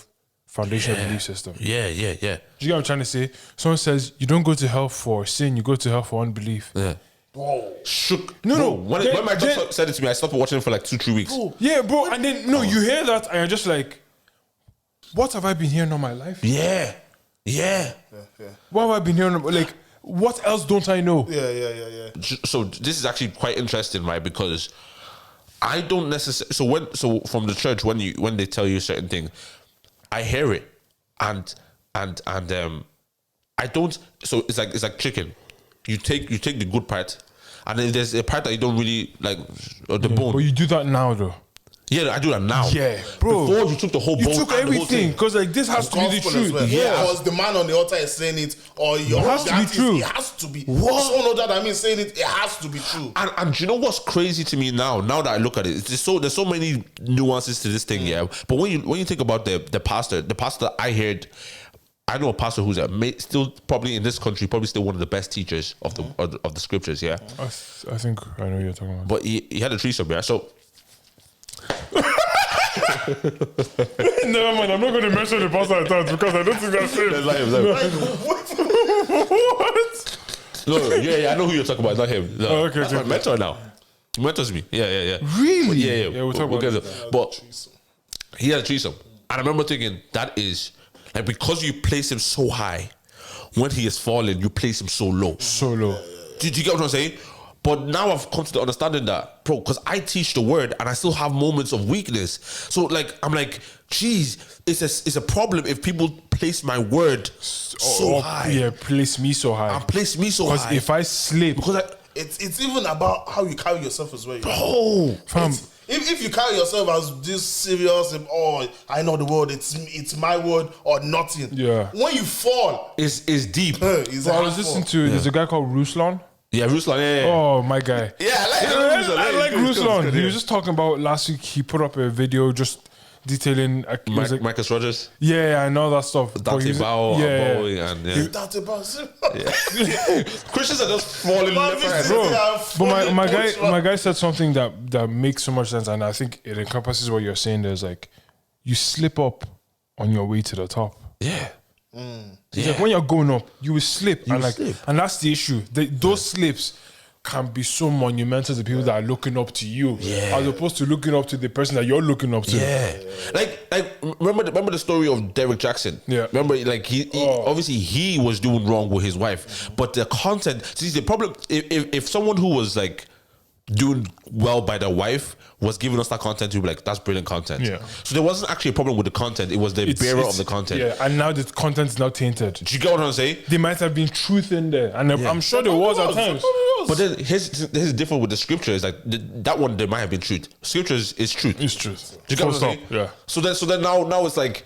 foundational belief system. Yeah. Do you get what I'm trying to say? Someone says you don't go to hell for sin, you go to hell for unbelief. Yeah. Bro. Shook. No, Bro, no. When Mike Todd said it to me, I stopped watching it for like 2-3 weeks. Yeah, bro. And then you hear that and you're just like, what have I been hearing all my life? Yeah. What have I been hearing? Like, what else don't I know? Yeah. So this is actually quite interesting, right? Because I don't necessarily. So from the church, when they tell you a certain thing, I hear it, and I don't. So it's like chicken. You take the good part, and then there's a part that you don't really like, the bone. But you do that now, though. Yeah, I do that now. Yeah, bro. Before you took the whole bone. You took and the whole everything thing. because like this has to be the Gospel as truth. well. Yeah. Because the man on the altar is saying it, or your It has to be true. It has to be. Someone other than me saying it, it has to be true. And do you know what's crazy to me now that I look at it, there's so many nuances to this thing, yeah. But when you think about the pastor that I heard, I know a pastor who's still probably in this country, probably still one of the best teachers of the scriptures, yeah. I think I know what you're talking about. But he had a threesome, yeah. So Never mind, I'm not going to mention the pastor I thought because I don't think that's him. What? no, yeah, I know who you're talking about, not him. No, okay, that's my mentor now. He mentors me. Yeah. Really? Yeah, we'll talk about it. But he had a threesome. And I remember thinking, that is, like, because you place him so high, when he is falling, you place him so low. So low. Do you get what I'm saying? But now I've come to the understanding that, bro, because I teach the word and I still have moments of weakness. So, like, I'm like, geez, it's a problem if people place my word so high. Yeah, place me so high. And place me so high. Because if I slip... It's even about how you carry yourself as well. Bro, fam, if you carry yourself as this serious, I know the word, it's my word or nothing. Yeah. When you fall, it's deep. I was listening to there's a guy called Ruslan. Yeah, Ruslan, yeah. Oh, my guy. Yeah, I like Ruslan. He was just talking about last week. He put up a video just detailing Marcus Rogers. Yeah, I know that stuff. Dante Bao, Bowie, and Dante Bao. Christians are just falling left and right, bro. But my guy said something that makes so much sense, and I think it encompasses what you're saying. There's like, you slip up on your way to the top. Yeah. It's like when you're going up, you will slip, and that's the issue. Those slips can be so monumental to people that are looking up to you, as opposed to looking up to the person that you're looking up to. Yeah, like remember the story of Derek Jackson. Yeah, remember, like he obviously he was doing wrong with his wife, but the content. See, the problem if someone who was like doing well by their wife was giving us that content, to be like, that's brilliant content. Yeah. So there wasn't actually a problem with the content; it was the bearer of the content. Yeah, and now the content is now tainted. Do you get what I'm saying? There might have been truth in there, and I'm sure there was at times. But then his different with the scripture is like that one there might have been truth. Scripture is truth. It's truth. Do you get what I'm saying? Yeah. So then now it's like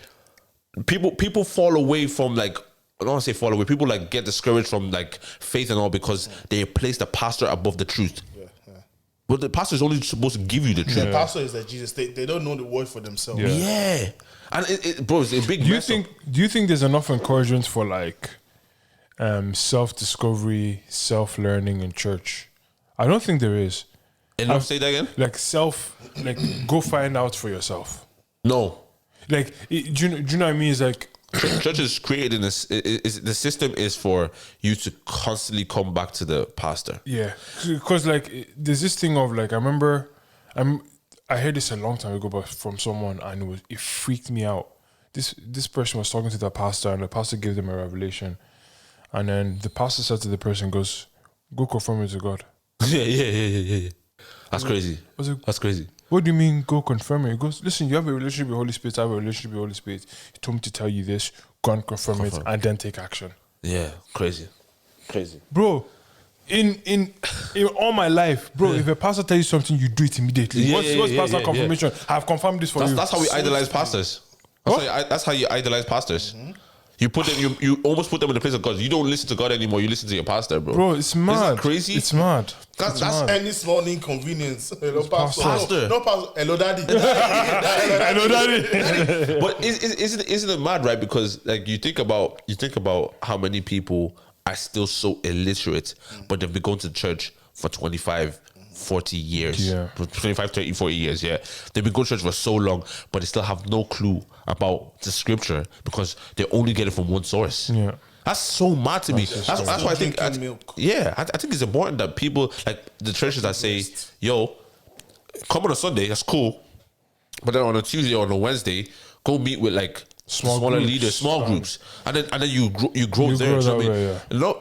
people fall away from like. I don't want to say fall away. People like get discouraged from like faith and all because they place the pastor above the truth. But the pastor is only supposed to give you the truth. The pastor is like Jesus. They don't know the word for themselves. Yeah. And bro, it's a big mess up. Do you think there's enough encouragement for like self-discovery, self-learning in church? I don't think there is. Enough, say that again? Like go find out for yourself. No. Like, do you know what I mean? It's like Church is created in this. The system is for you to constantly come back to the pastor. yeah, because like there's this thing of like I remember, I heard this a long time ago, but from someone, and it freaked me out. This person was talking to the pastor, and the pastor gave them a revelation, and then the pastor said to the person, "Goes, go confirm it to God." Yeah. That's crazy. Was it- That's crazy. What do you mean go confirm it? He goes, listen, you have a relationship with Holy Spirit, I have a relationship with Holy Spirit. He told me to tell you this, go and confirm it, and then take action. Yeah, crazy. Bro, in all my life, bro, if a pastor tells you something, you do it immediately. Yeah, What's pastor yeah. confirmation? I've confirmed this for you. That's how we idolize pastors. That's how you idolize pastors. You put them. You almost put them in the place of God. You don't listen to God anymore. You listen to your pastor, bro. Bro, it's mad. Isn't that crazy? It's mad. That's Any small inconvenience. Hello, pastor. Pastor. No, pastor. Hello, daddy. I know that. But isn't it mad, right? Because like you think about how many people are still so illiterate, but they've been going to church for 25, 40 years. Yeah. 25, 30, 40 years, yeah. They've been going to church for so long, but they still have no clue about the scripture because they only get it from one source. Yeah. That's so mad to me. That's why I think, Drinking milk. I think it's important that people, like the churches that say, yo, come on a Sunday, that's cool. But then on a Tuesday or on a Wednesday, go meet with like smaller groups. leaders, small groups. And then you grow there. grow So that I mean, way, yeah. no,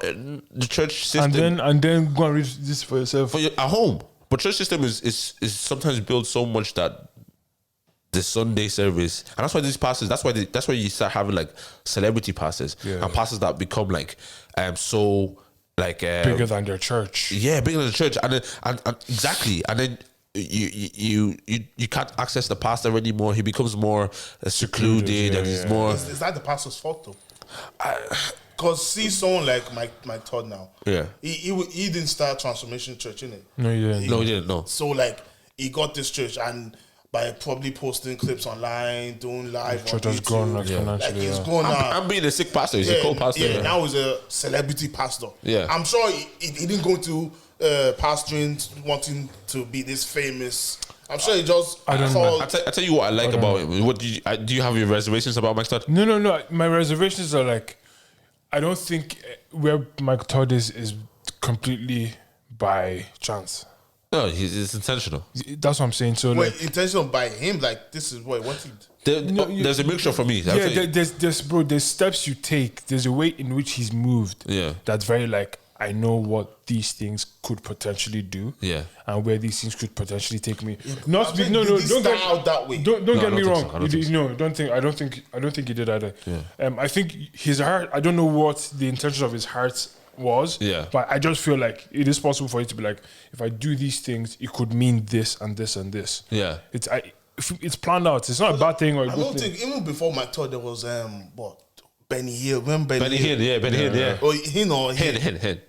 the church system And then go and read this for yourself. at home. But church system is sometimes built so much that the Sunday service, and that's why these pastors, that's why you start having like celebrity pastors and pastors that become like so like Bigger than their church. yeah, bigger than the church, and then and exactly, and then you can't access the pastor anymore. He becomes more secluded, and he's more. Is that the pastor's fault though? Because see someone like Mike Todd now. Yeah. He didn't start Transformation Church, innit? No, you didn't. No, he didn't. No. So like he got this church and by probably posting clips online, doing live Church on has YouTube, grown like exponentially. he's Yeah. grown now. I'm being a sick pastor. He's a co-pastor. Yeah, now he's a celebrity pastor. Yeah. I'm sure he didn't go to pastoring wanting to be this famous. I'm sure he just I don't know. I tell you what I like about him. What do you have your reservations about Mike Todd? No. My reservations are like, I don't think where Mike Todd is completely by chance. No, it's intentional. That's what I'm saying. So wait, like, intentional by him, like this is what he wanted. There's a mixture for me. there's steps you take. There's a way in which he's moved. Yeah. That's very like, I know what these things could potentially do. Yeah. And where these things could potentially take me. I'm Not saying, no, did he don't start get out that way? Don't No, get I me don't think wrong. so. I don't think so. No, I don't think he did either. Yeah. I think his heart. I don't know what the intention of his heart was. Yeah. But I just feel like it is possible for it to be like, if I do these things, it could mean this and this and this. Yeah. It's planned out. It's not a bad thing or a I good don't thing. think even before Mike Todd there was what Benny Hill. When Benny Hill, yeah. Oh, you know, Head.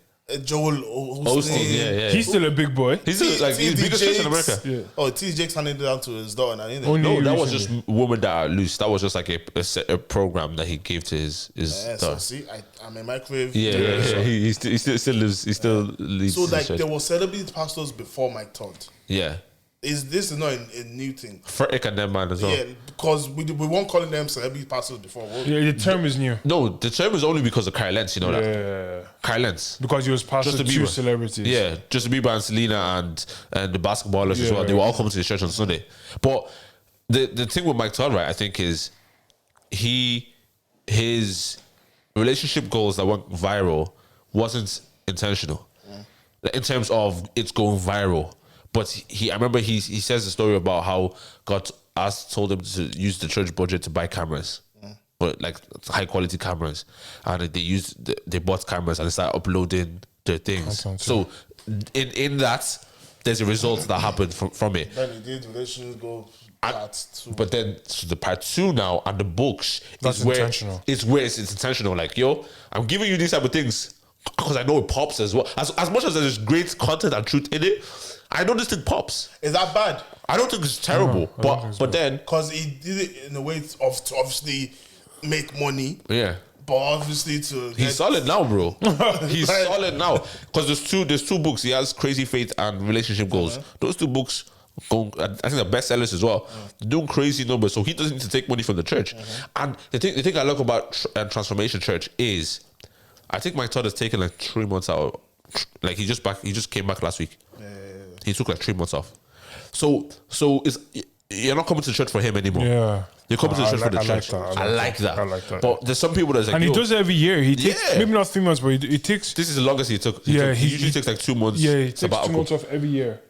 Joel Osteen, yeah. He's still a big boy. He's the biggest church in America. Yeah. Oh, T. Jakes handed it down to his daughter. And Only No, that was recently. just women that are loose. That was just like a program that he gave to his so daughter. see, I'm a microwave. Yeah. He still lives. He still leads. So the like church. there were celebrity pastors before Mike Todd. Yeah, This is not a new thing. Frederick and them man as well. Yeah, because we weren't calling them celebrity pastors before. Yeah, the term is new. No, the term is only because of Kyle Lentz. You know that Yeah. Kyle Lentz. Because he was pastor to Justin two Bieber. celebrities. Yeah, Justin Bieber and Selena and the basketballers as Yeah. well. They were all coming to the church on Sunday. But the thing with Mike Todd, right? I think is his relationship goals that went viral wasn't intentional in terms of it's going viral. But I remember he says the story about how God told him to use the church budget to buy cameras, but like high quality cameras, and they bought cameras and they started uploading their things. Content, So in that, there's a result that happened from it. Then he did relations go part two. But then so the part 2 now and the books That's is where intentional. it's intentional. Like, yo, I'm giving you these type of things. because I know it pops as well. As much as there's great content and truth in it, I know this thing pops. Is that bad? I don't think it's terrible, but then because he did it in a way to obviously make money. Yeah. But obviously he's solid now, bro. He's solid now because there's two books. He has Crazy Faith and Relationship Goals. Those two books go, I think they're bestsellers as well. Doing crazy numbers, so he doesn't need to take money from the church. And the thing I like about Transformation Church is, I think Mike Todd has taken like 3 months out. Like he just came back last week. He took like 3 months off. So it's, you're not coming to church for him anymore. Yeah. You're coming to church for the church. I like that. But there's some people that's like, and he does it every year. He takes maybe not 3 months, but he takes. This is the longest he took. He usually takes like 2 months. Yeah, he takes 2 months off every year.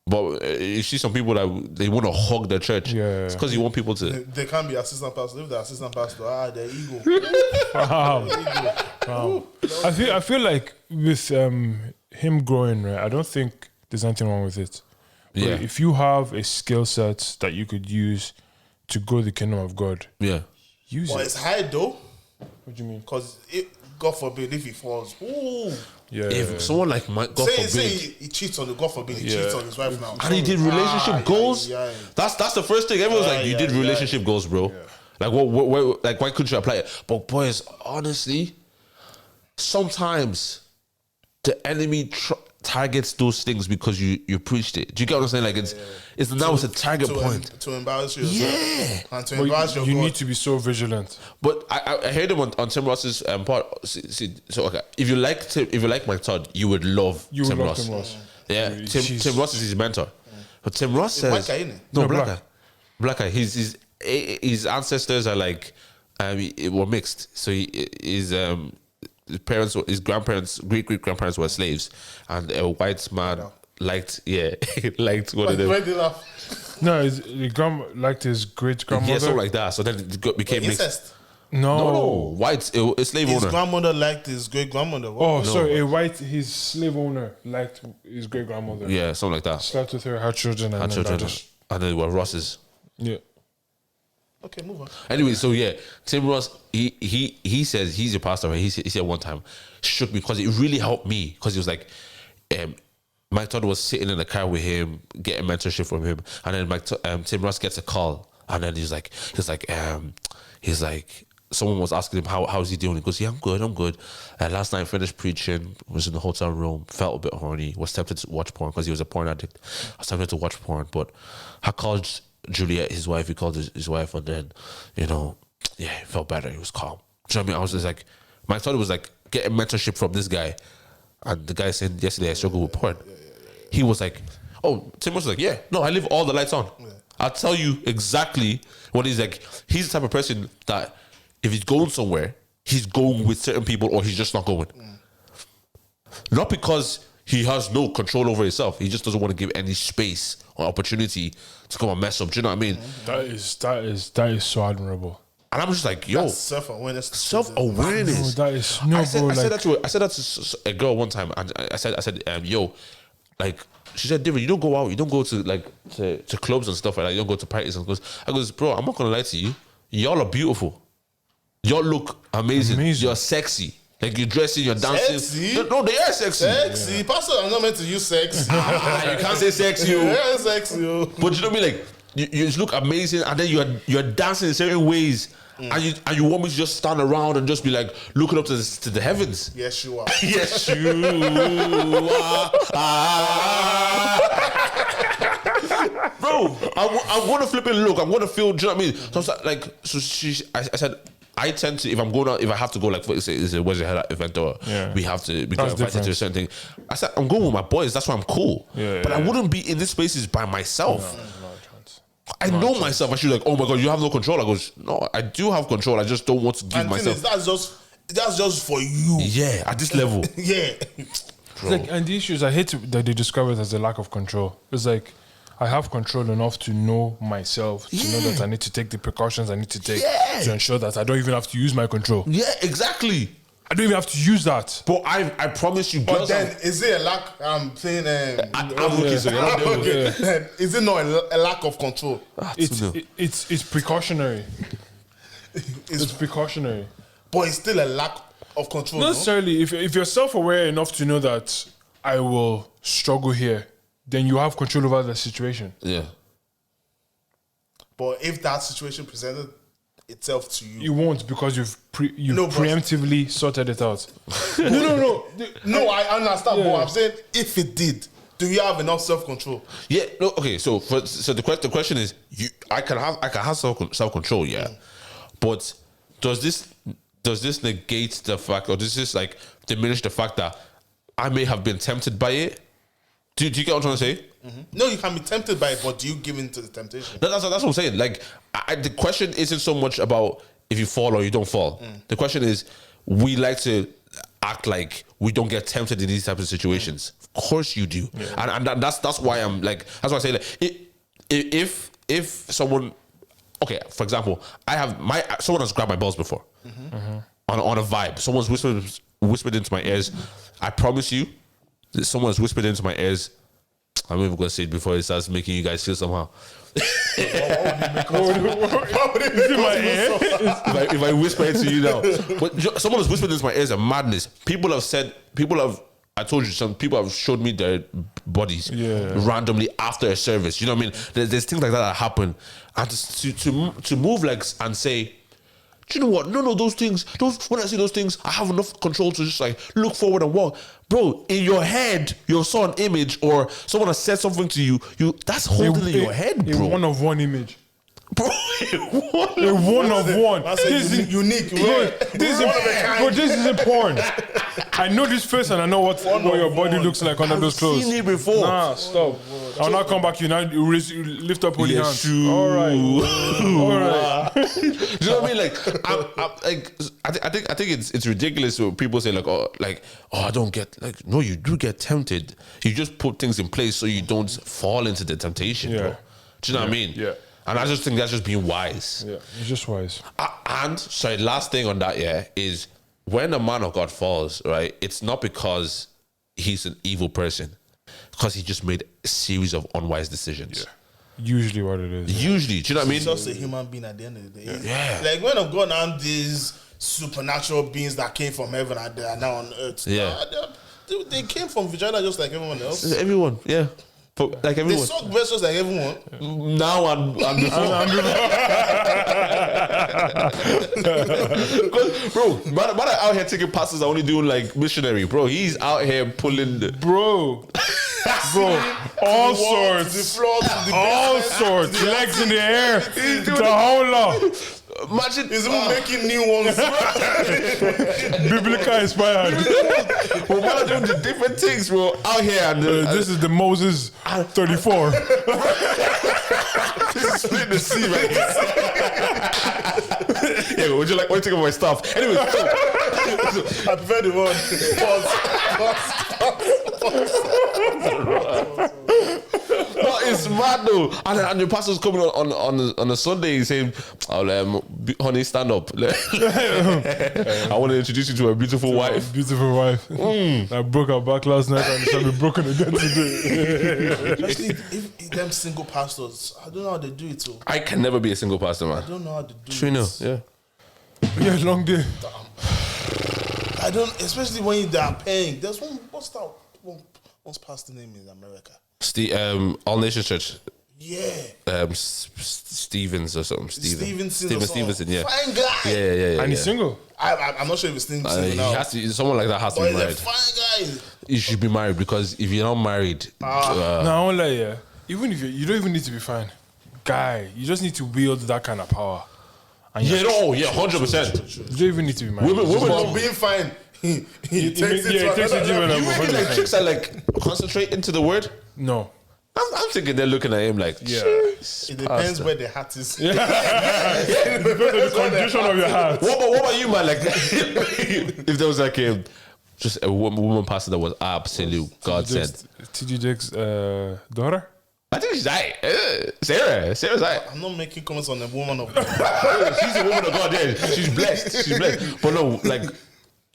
But you see some people that they want to hug their church. Yeah. It's because you want people to. They can't be assistant pastor. If they're assistant pastor, their ego. Wow. I feel like with him growing, right, I don't think there's anything wrong with it. But if you have a skill set that you could use to grow the kingdom of God, use it. It's hard though. What do you mean? Because God forbid if he falls. Ooh. Yeah. If someone like Mike, God forbid, say he cheats on the God forbid, he cheats on his wife now. And he did relationship goals. That's the first thing. Everyone's like, you did relationship goals, bro. Like what? Like why couldn't you apply it? But boys, honestly, sometimes the enemy targets those things because you preached it. Do you get what I'm saying? Like it's a target point to embarrass you. And to But embarrass your you God. need to be so vigilant. But I heard him on Tim Ross's part. So okay, if you like Mike Todd, you would love Tim Ross. Tim Ross. Yeah, Tim Ross is his mentor. But Tim Ross says white guy, innit? No, black guy. His ancestors are like were mixed. So his parents, his grandparents, great grandparents were slaves, and a white man liked one of them. Why did they laugh? No, he liked his great grandmother. Yeah, something like that. So then it became mixed. Incest. No, white a slave His owner. grandmother liked his great grandmother. Oh, sorry, his slave owner liked his great grandmother. Yeah, something like that. Slept with her, had children, and And then they were Rosses. Yeah. Okay, move on. Anyway, so yeah, Tim Ross, he says he's a pastor. Right? He said one time, shook me because it really helped me because he was like, Mike Todd was sitting in the car with him, getting mentorship from him, and then Tim Ross gets a call, and then he's like, someone was asking him how's he doing. He goes, yeah, I'm good. Last night I finished preaching, was in the hotel room, felt a bit horny, was tempted to watch porn because he was a porn addict. I was tempted to watch porn, but I called Juliet, his wife. He called his wife, and then he felt better. He was calm. Do you know what I mean? I was just like, Mike Todd was like getting mentorship from this guy, and the guy said yesterday I struggled with porn. He was like, oh, Tim was like, yeah, no, I leave all the lights on. I'll tell you exactly what he's like. He's the type of person that if he's going somewhere, he's going with certain people or he's just not going. Not because he has no control over himself. He just doesn't want to give any space or opportunity to come and mess up. Do you know what I mean? That is so admirable. And I'm just like, yo, That's self-awareness. No, self-awareness. I said that to a girl one time, and I said, yo, like, she said, David, you don't go out, you don't go to like to clubs and stuff like that, you don't go to parties and goes. I goes, bro, I'm not gonna lie to you, y'all are beautiful, y'all look amazing. You're sexy. Like you're dressing, you're dancing. Sexy? No, they are sexy. Sexy. Pastor, I'm not meant to use sex. You can't say sexy. Yeah, sexy. But you know what I mean? Like you just look amazing, and then you're dancing in certain ways, and you want me to just stand around and just be like looking up to the heavens. Yes, you are. Yes, you are. Bro, I'm gonna flip it. Look, I'm gonna feel. Do you know what I mean? So I was like, I said. I tend to, if I'm going out, if I have to go, like, for it's a Wednesday event or we got invited to a certain thing. I said, I'm going with my boys. That's why I'm cool. But I wouldn't be in these spaces by myself. I know myself. I should be like, oh my God, you have no control. I goes, no, I do have control. I just don't want to give myself. That's just for you. Yeah, at this level. Yeah. Like, and the issue is, I hate that they describe it as a lack of control. It's like, I have control enough to know myself, to know that I need to take the precautions I need to take to ensure that I don't even have to use my control. Yeah, exactly. I don't even have to use that. But I promise you, But girls. then, is it a lack? I'm saying, is it not a lack of control? It's precautionary. It's precautionary. But it's still a lack of control. Not necessarily. If you're self-aware enough to know that I will struggle here, then you have control over the situation. Yeah. But if that situation presented itself to you, You won't, because you've No, but- preemptively sorted it out. no, I understand. But I'm saying, if it did, do you have enough self-control? Yeah. No. Okay. So the question is, I can have self control. Yeah. But does this negate the fact, or does this like diminish the fact that I may have been tempted by it? Do you get what I'm trying to say? No, you can be tempted by it, but do you give in to the temptation? That's what I'm saying. Like, the question isn't so much about if you fall or you don't fall. The question is, we like to act like we don't get tempted in these types of situations. Of course you do, and that's why I'm like, that's why I say like, if someone, okay, for example, someone has grabbed my balls before on a vibe. Someone's whispered into my ears. I promise you, someone's whispered into my ears. I'm even going to say it before it starts making you guys feel somehow. If I whisper it to you now, but someone has whispered into my ears, a madness. I told you, some people have showed me their bodies randomly after a service. You know what I mean? There's things like that happen, and to move like and say, do you know what? No, those things. When I see those things, I have enough control to just like look forward and walk. Bro, in your head, you saw an image or someone has said something to you. That's holding in your head, bro. A one-of-one image. Bro, A one-of-one. That's This is unique. This is important. I know this face and I know what your body looks like under those clothes. seen it before. Nah, stop. I'll not come back. You lift up holy hands. True. All right. Do you know what I mean? Like, I think it's ridiculous when people say oh, I don't get, like, no, you do get tempted. You just put things in place so you don't fall into the temptation, bro. Do you know what I mean? Yeah. And I just think that's just being wise. Yeah, it's just wise. And sorry, last thing on that, is when a man of God falls, right? It's not because he's an evil person, because he just made a series of unwise decisions. Yeah. Usually what it is. Usually, do you know what I mean? He's just a human being at the end of the day. Yeah. Like when of God and these supernatural beings that came from heaven and they are now on earth. Yeah. They came from vagina just like everyone else. Everyone, yeah. Like They everyone. suck breasts just like everyone. Now and before. Bro, man are out here taking passes, only doing like missionary. Bro, he's out here pulling the... Bro, all The wall, to the sorts. floor, to the All basement, sorts. to the Legs in the air. He's doing The whole lot. Imagine... He's even making new ones. Biblical inspired. Well, man are doing the different things, bro. Out here and... This is the Moses 34. This is splitting the sea right here. Yeah, would you like... What do you think of my stuff? Anyway, I prefer the one. no, it's mad though. And your pastor's coming on a Sunday saying, honey, stand up. I want to introduce you to a beautiful wife. Beautiful wife. I broke her back last night and shall be broken again today. Especially if them single pastors, I don't know how they do it too. I can never be a single pastor, man. I don't know how to do True, no, it. yeah. Yeah, long day. I don't, especially when they are paying. There's one, what's pastor name in America? All Nations Church. Yeah. Stevens or something. Stevenson, yeah. Fine guy. Yeah. And he's single. I'm not sure if he's single He now. has to, someone like that has to But be he's a married. fine guy. You should be married, because if you're not married, No, I won't lie, yeah. Even if you don't even need to be fine. Guy, you just need to wield that kind of power. And 100%. you don't even need to be married. Women But don't. being fine, he takes it yeah, to it takes it to another another level. You reckon like chicks are like concentrate into the word? No. I'm thinking they're looking at him like, Yeah. It depends where the hat is. Because of the condition of your heart. What about you, man? Like, if there was like just a woman pastor that was absolute God said. TG Jake's daughter? I think she's right. Sarah's right. I'm not making comments on a woman of She's a woman of God. Yeah, she's blessed. But no, like,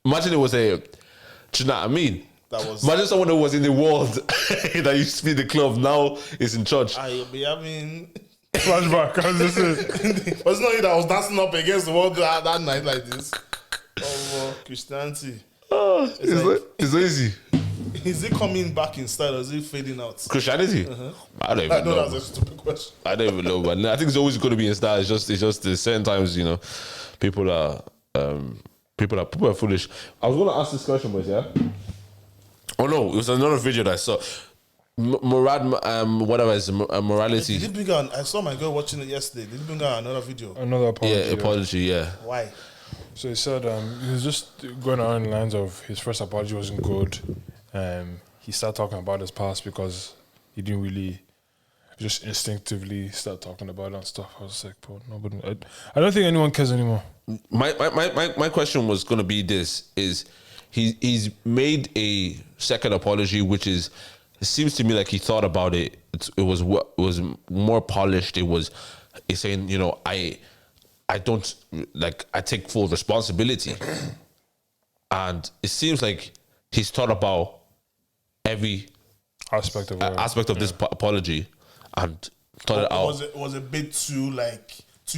imagine it was do you know what I mean? That was. Imagine someone who was in the world that used to be in the club, now is in church. I mean, Flashback. I was just saying. was not you that was dancing up against the wall that night like this. Christianity. It's easy. Is it coming back in style or is it fading out? Christianity? I don't even know. That's a stupid question. I don't even know, but I think it's always going to be in style. It's just the certain times, people are foolish. I was going to ask this question, boys. Yeah. Oh no, it was another video that I saw. Morality. Did it bring out? I saw my girl watching it yesterday. Did it bring out another video? Another apology. Yeah, apology. Yeah. Why? So he said he was just going on the lines of his first apology wasn't good. He started talking about his past because he didn't really just instinctively start talking about it and stuff. I was like, bro, nobody. I don't think anyone cares anymore. My question was going to be this: is he's made a second apology, which is. It seems to me like he thought about it. It was more polished. He's saying, I don't I take full responsibility, and it seems like he's thought about every Aspect of this apology and thought it out. Was a bit too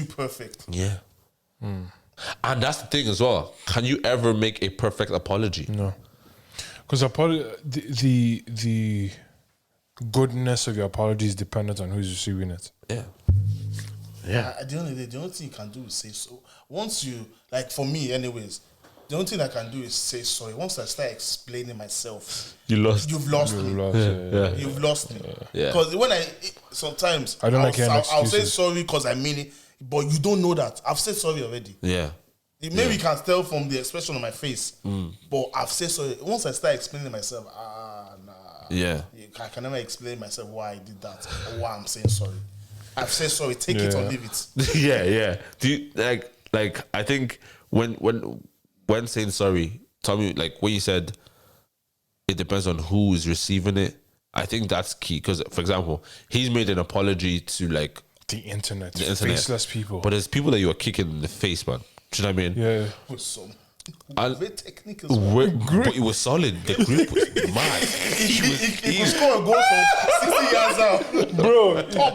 perfect. Yeah, and that's the thing as well. Can you ever make a perfect apology? No. Because the goodness of your apology is dependent on who's receiving it. Yeah. At the end of the day, the only thing you can do is say so. Once you, for me anyways, the only thing I can do is say sorry. Once I start explaining myself, You've lost me. Yeah. You've lost me. Yeah. Because sometimes I don't like hearing I'll say excuses. sorry because I mean it, but you don't know that. I've said sorry already. Yeah. Maybe you can tell from the expression on my face, but I've said sorry. Once I start explaining myself, nah. Yeah. I can never explain myself why I did that or why I'm saying sorry. I've said sorry. Take it or leave it. Yeah. Do you I think when saying sorry, tell me when you said it depends on who is receiving it. I think that's key because, for example, he's made an apology to The internet. Faceless people. but there's people that you are kicking in the face, man. Do you know what I mean? Yeah. With some And- very technical. Well. But it was solid. The grip was mad. He could score a goal from 60 yards out. Bro,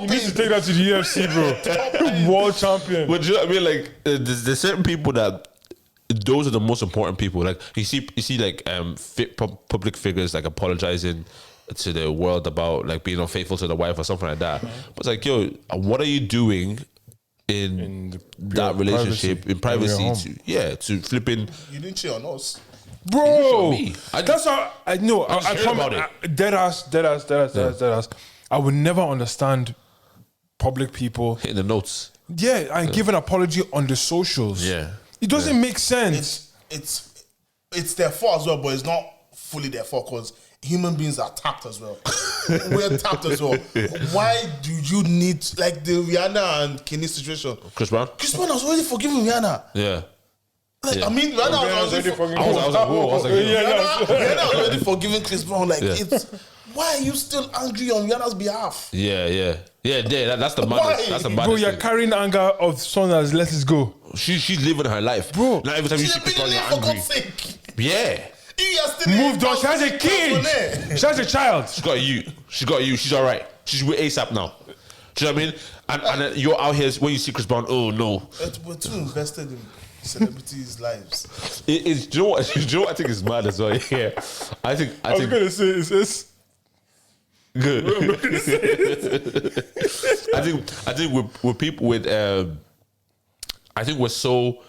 you need to take that to the UFC, bro. World champion. But do you know what I mean? There's certain people that those are the most important people. You see public figures apologizing to the world about being unfaithful to the wife or something like that. But it's yo, what are you doing in that relationship in privacy to flipping? You didn't cheat on us, Bro, me. that's how I know. I heard about it. Dead ass. I would never understand public people. Hitting the notes. Yeah, and give an apology on the socials. Yeah. It doesn't make sense. it's their fault as well, but it's not fully their fault because human beings are tapped as well. We're tapped as well. Why do you need the Rihanna and Kenny situation? Chris Brown? Chris Brown has already forgiven Rihanna. Yeah. I mean, Rihanna was already forgiven. Rihanna was already forgiven Chris Brown. Why are you still angry on Rihanna's behalf? Yeah. That's the madness. That's the madness. Bro, you're carrying anger of someone that's let it go. She's living her life, bro. Now every time you see Chris Brown, you're for angry. God's sake. Yeah. Moved on. She has a kid. She has a child. She got you. She's all right. She's with ASAP now. Do you know what I mean? And you're out here when you see Chris Brown. Oh no. We're too invested in celebrities' lives. Do you know what? Do you know what I think is mad as well? Yeah. I was gonna say it's good. I think with people with I think we're so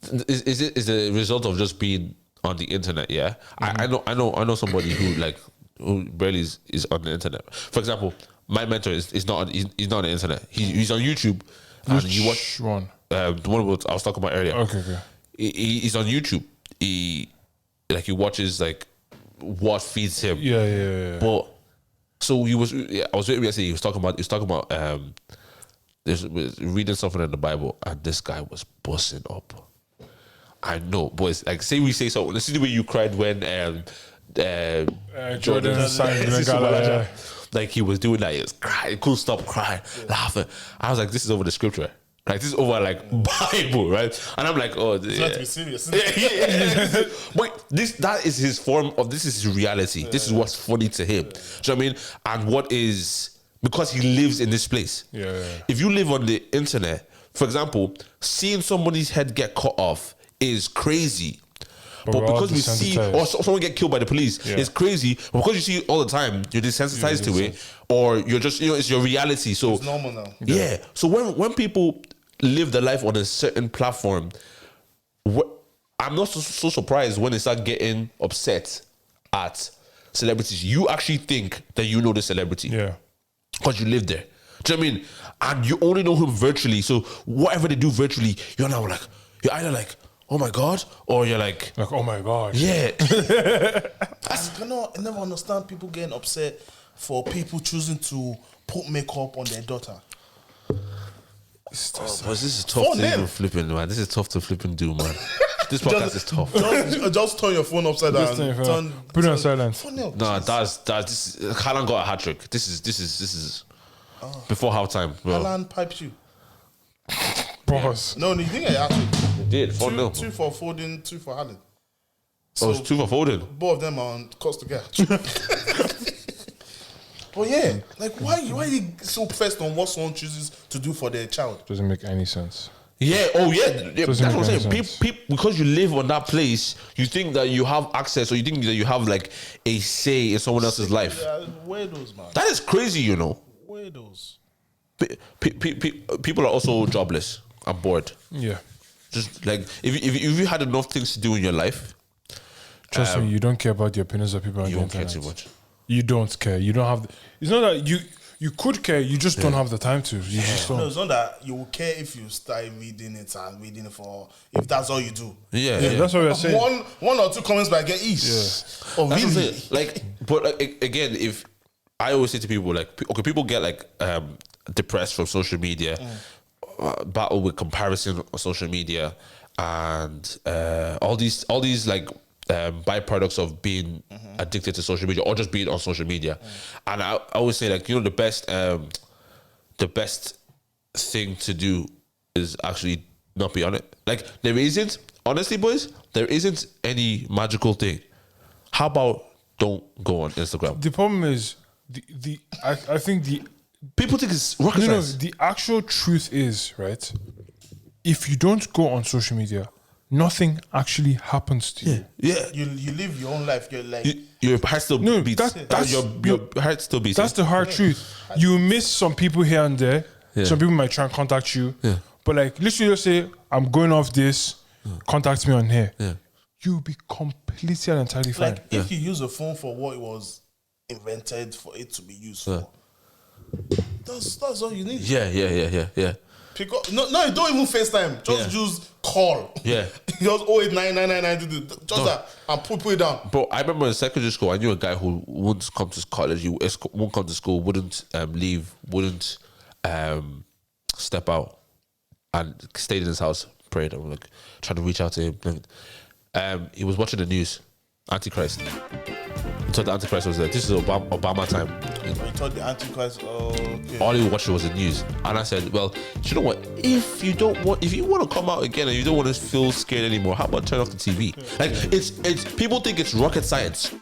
is it a result of just being on the internet? Yeah. Mm-hmm. I know somebody who barely is on the internet. For example, my mentor is not on, he's not on the internet. He's on YouTube. And you watch one. The one I was talking about earlier. Okay. He's on YouTube. He watches what feeds him. Yeah. But so I was with him yesterday. He was talking about reading something in the Bible, and this guy was busting up. I know, boys. Say we say so. Let's see the way you cried when Jordan signed Bengala. He was doing that. He was crying. He couldn't stop crying, laughing. I was like, this is over the scripture. This is over Bible, right? And I'm like, oh, it's not to be serious. But that is his form of, this is his reality. This is what's funny to him. Do you know what I mean? And what is, because he lives in this place. Yeah. If you live on the internet, for example, seeing somebody's head get cut off is crazy. But we're all because we see, desensitized. or someone get killed by the police, it's crazy. But because you see it all the time, you're desensitized to it, or you're just, it's your reality. So It's normal now. yeah. So when people live their life on a certain platform, I'm not so surprised when they start getting upset at celebrities. You actually think that you know the celebrity, because you live there. Do you know what I mean? And you only know him virtually. So whatever they do virtually, you're now like, you're either like, oh my God, or you're like oh my God. Yeah. I never understand people getting upset for people choosing to put makeup on their daughter. But this is tough to even flipping, man. This is tough to flipping do, man. This podcast is tough. Just turn your phone upside down. Put it on silent. No, this. Haaland got a hat trick. This is before halftime, bro. Haaland pipes you. Boss. No, you think I hat trick? Did 4-0. 2 for Foden, 2 for Haaland. So it's 2 for Foden. Both of them are on cost to get. But yeah, like why are you so focused on what someone chooses to do for their child? Doesn't make any sense. Yeah, that's what I'm saying. sense. Because you live on that place, you think that you have access, or you think that you have like a say in someone else's life. Weirdos, man. That is crazy, you know. Weirdos. People are also jobless and bored. Yeah. Just like if you had enough things to do in your life, Trust me, you don't care about the opinions of people on you the don't care internet. too much. You don't care. You don't have. It's not that you could care. You just don't have the time to. You just don't. No, it's not that you will care if you start reading it and reading it for if that's all you do. Yeah, That's what we're saying. One or two comments by get each. Oh, That's what I'm really? saying. Like, but like, again, if I always say to people, like, okay, people get like depressed from social media, battle with comparison on social media, and all these like byproducts of being addicted to social media or just being on social media. And I always say, like, the best thing to do is actually not be on it. Like, there isn't, honestly, boys, there isn't any magical thing. How about don't go on Instagram? The problem is I think the People think it's rocket science. the actual truth is, right, if you don't go on social media, nothing actually happens to you. Yeah. You live your own life. You're like Your heart still beats. Your heart still beats. That's the hard truth. You miss some people here and there. Yeah. Some people might try and contact you. Yeah. But like literally just say, I'm going off this, contact me on here. Yeah. You'll be completely and entirely fine. like if you use a phone for what it was invented for it to be used for. That's all you need. Yeah. Pick up. No, you don't even FaceTime. Just use call. Yeah. Just 0899999. Just that and put it down. Bro, I remember in secondary school, I knew a guy who wouldn't come to college, wouldn't come to school, wouldn't leave, wouldn't step out, and stayed in his house, prayed. I'm like trying to reach out to him. He was watching the news, Antichrist. He thought the Antichrist was there. This is Obama time. I thought the Antichrist. Oh, okay. All he watched was the news, and I said, "Well, you know what? If you want to come out again and you don't want to feel scared anymore, how about turn off the TV? Like it's people think it's rocket science.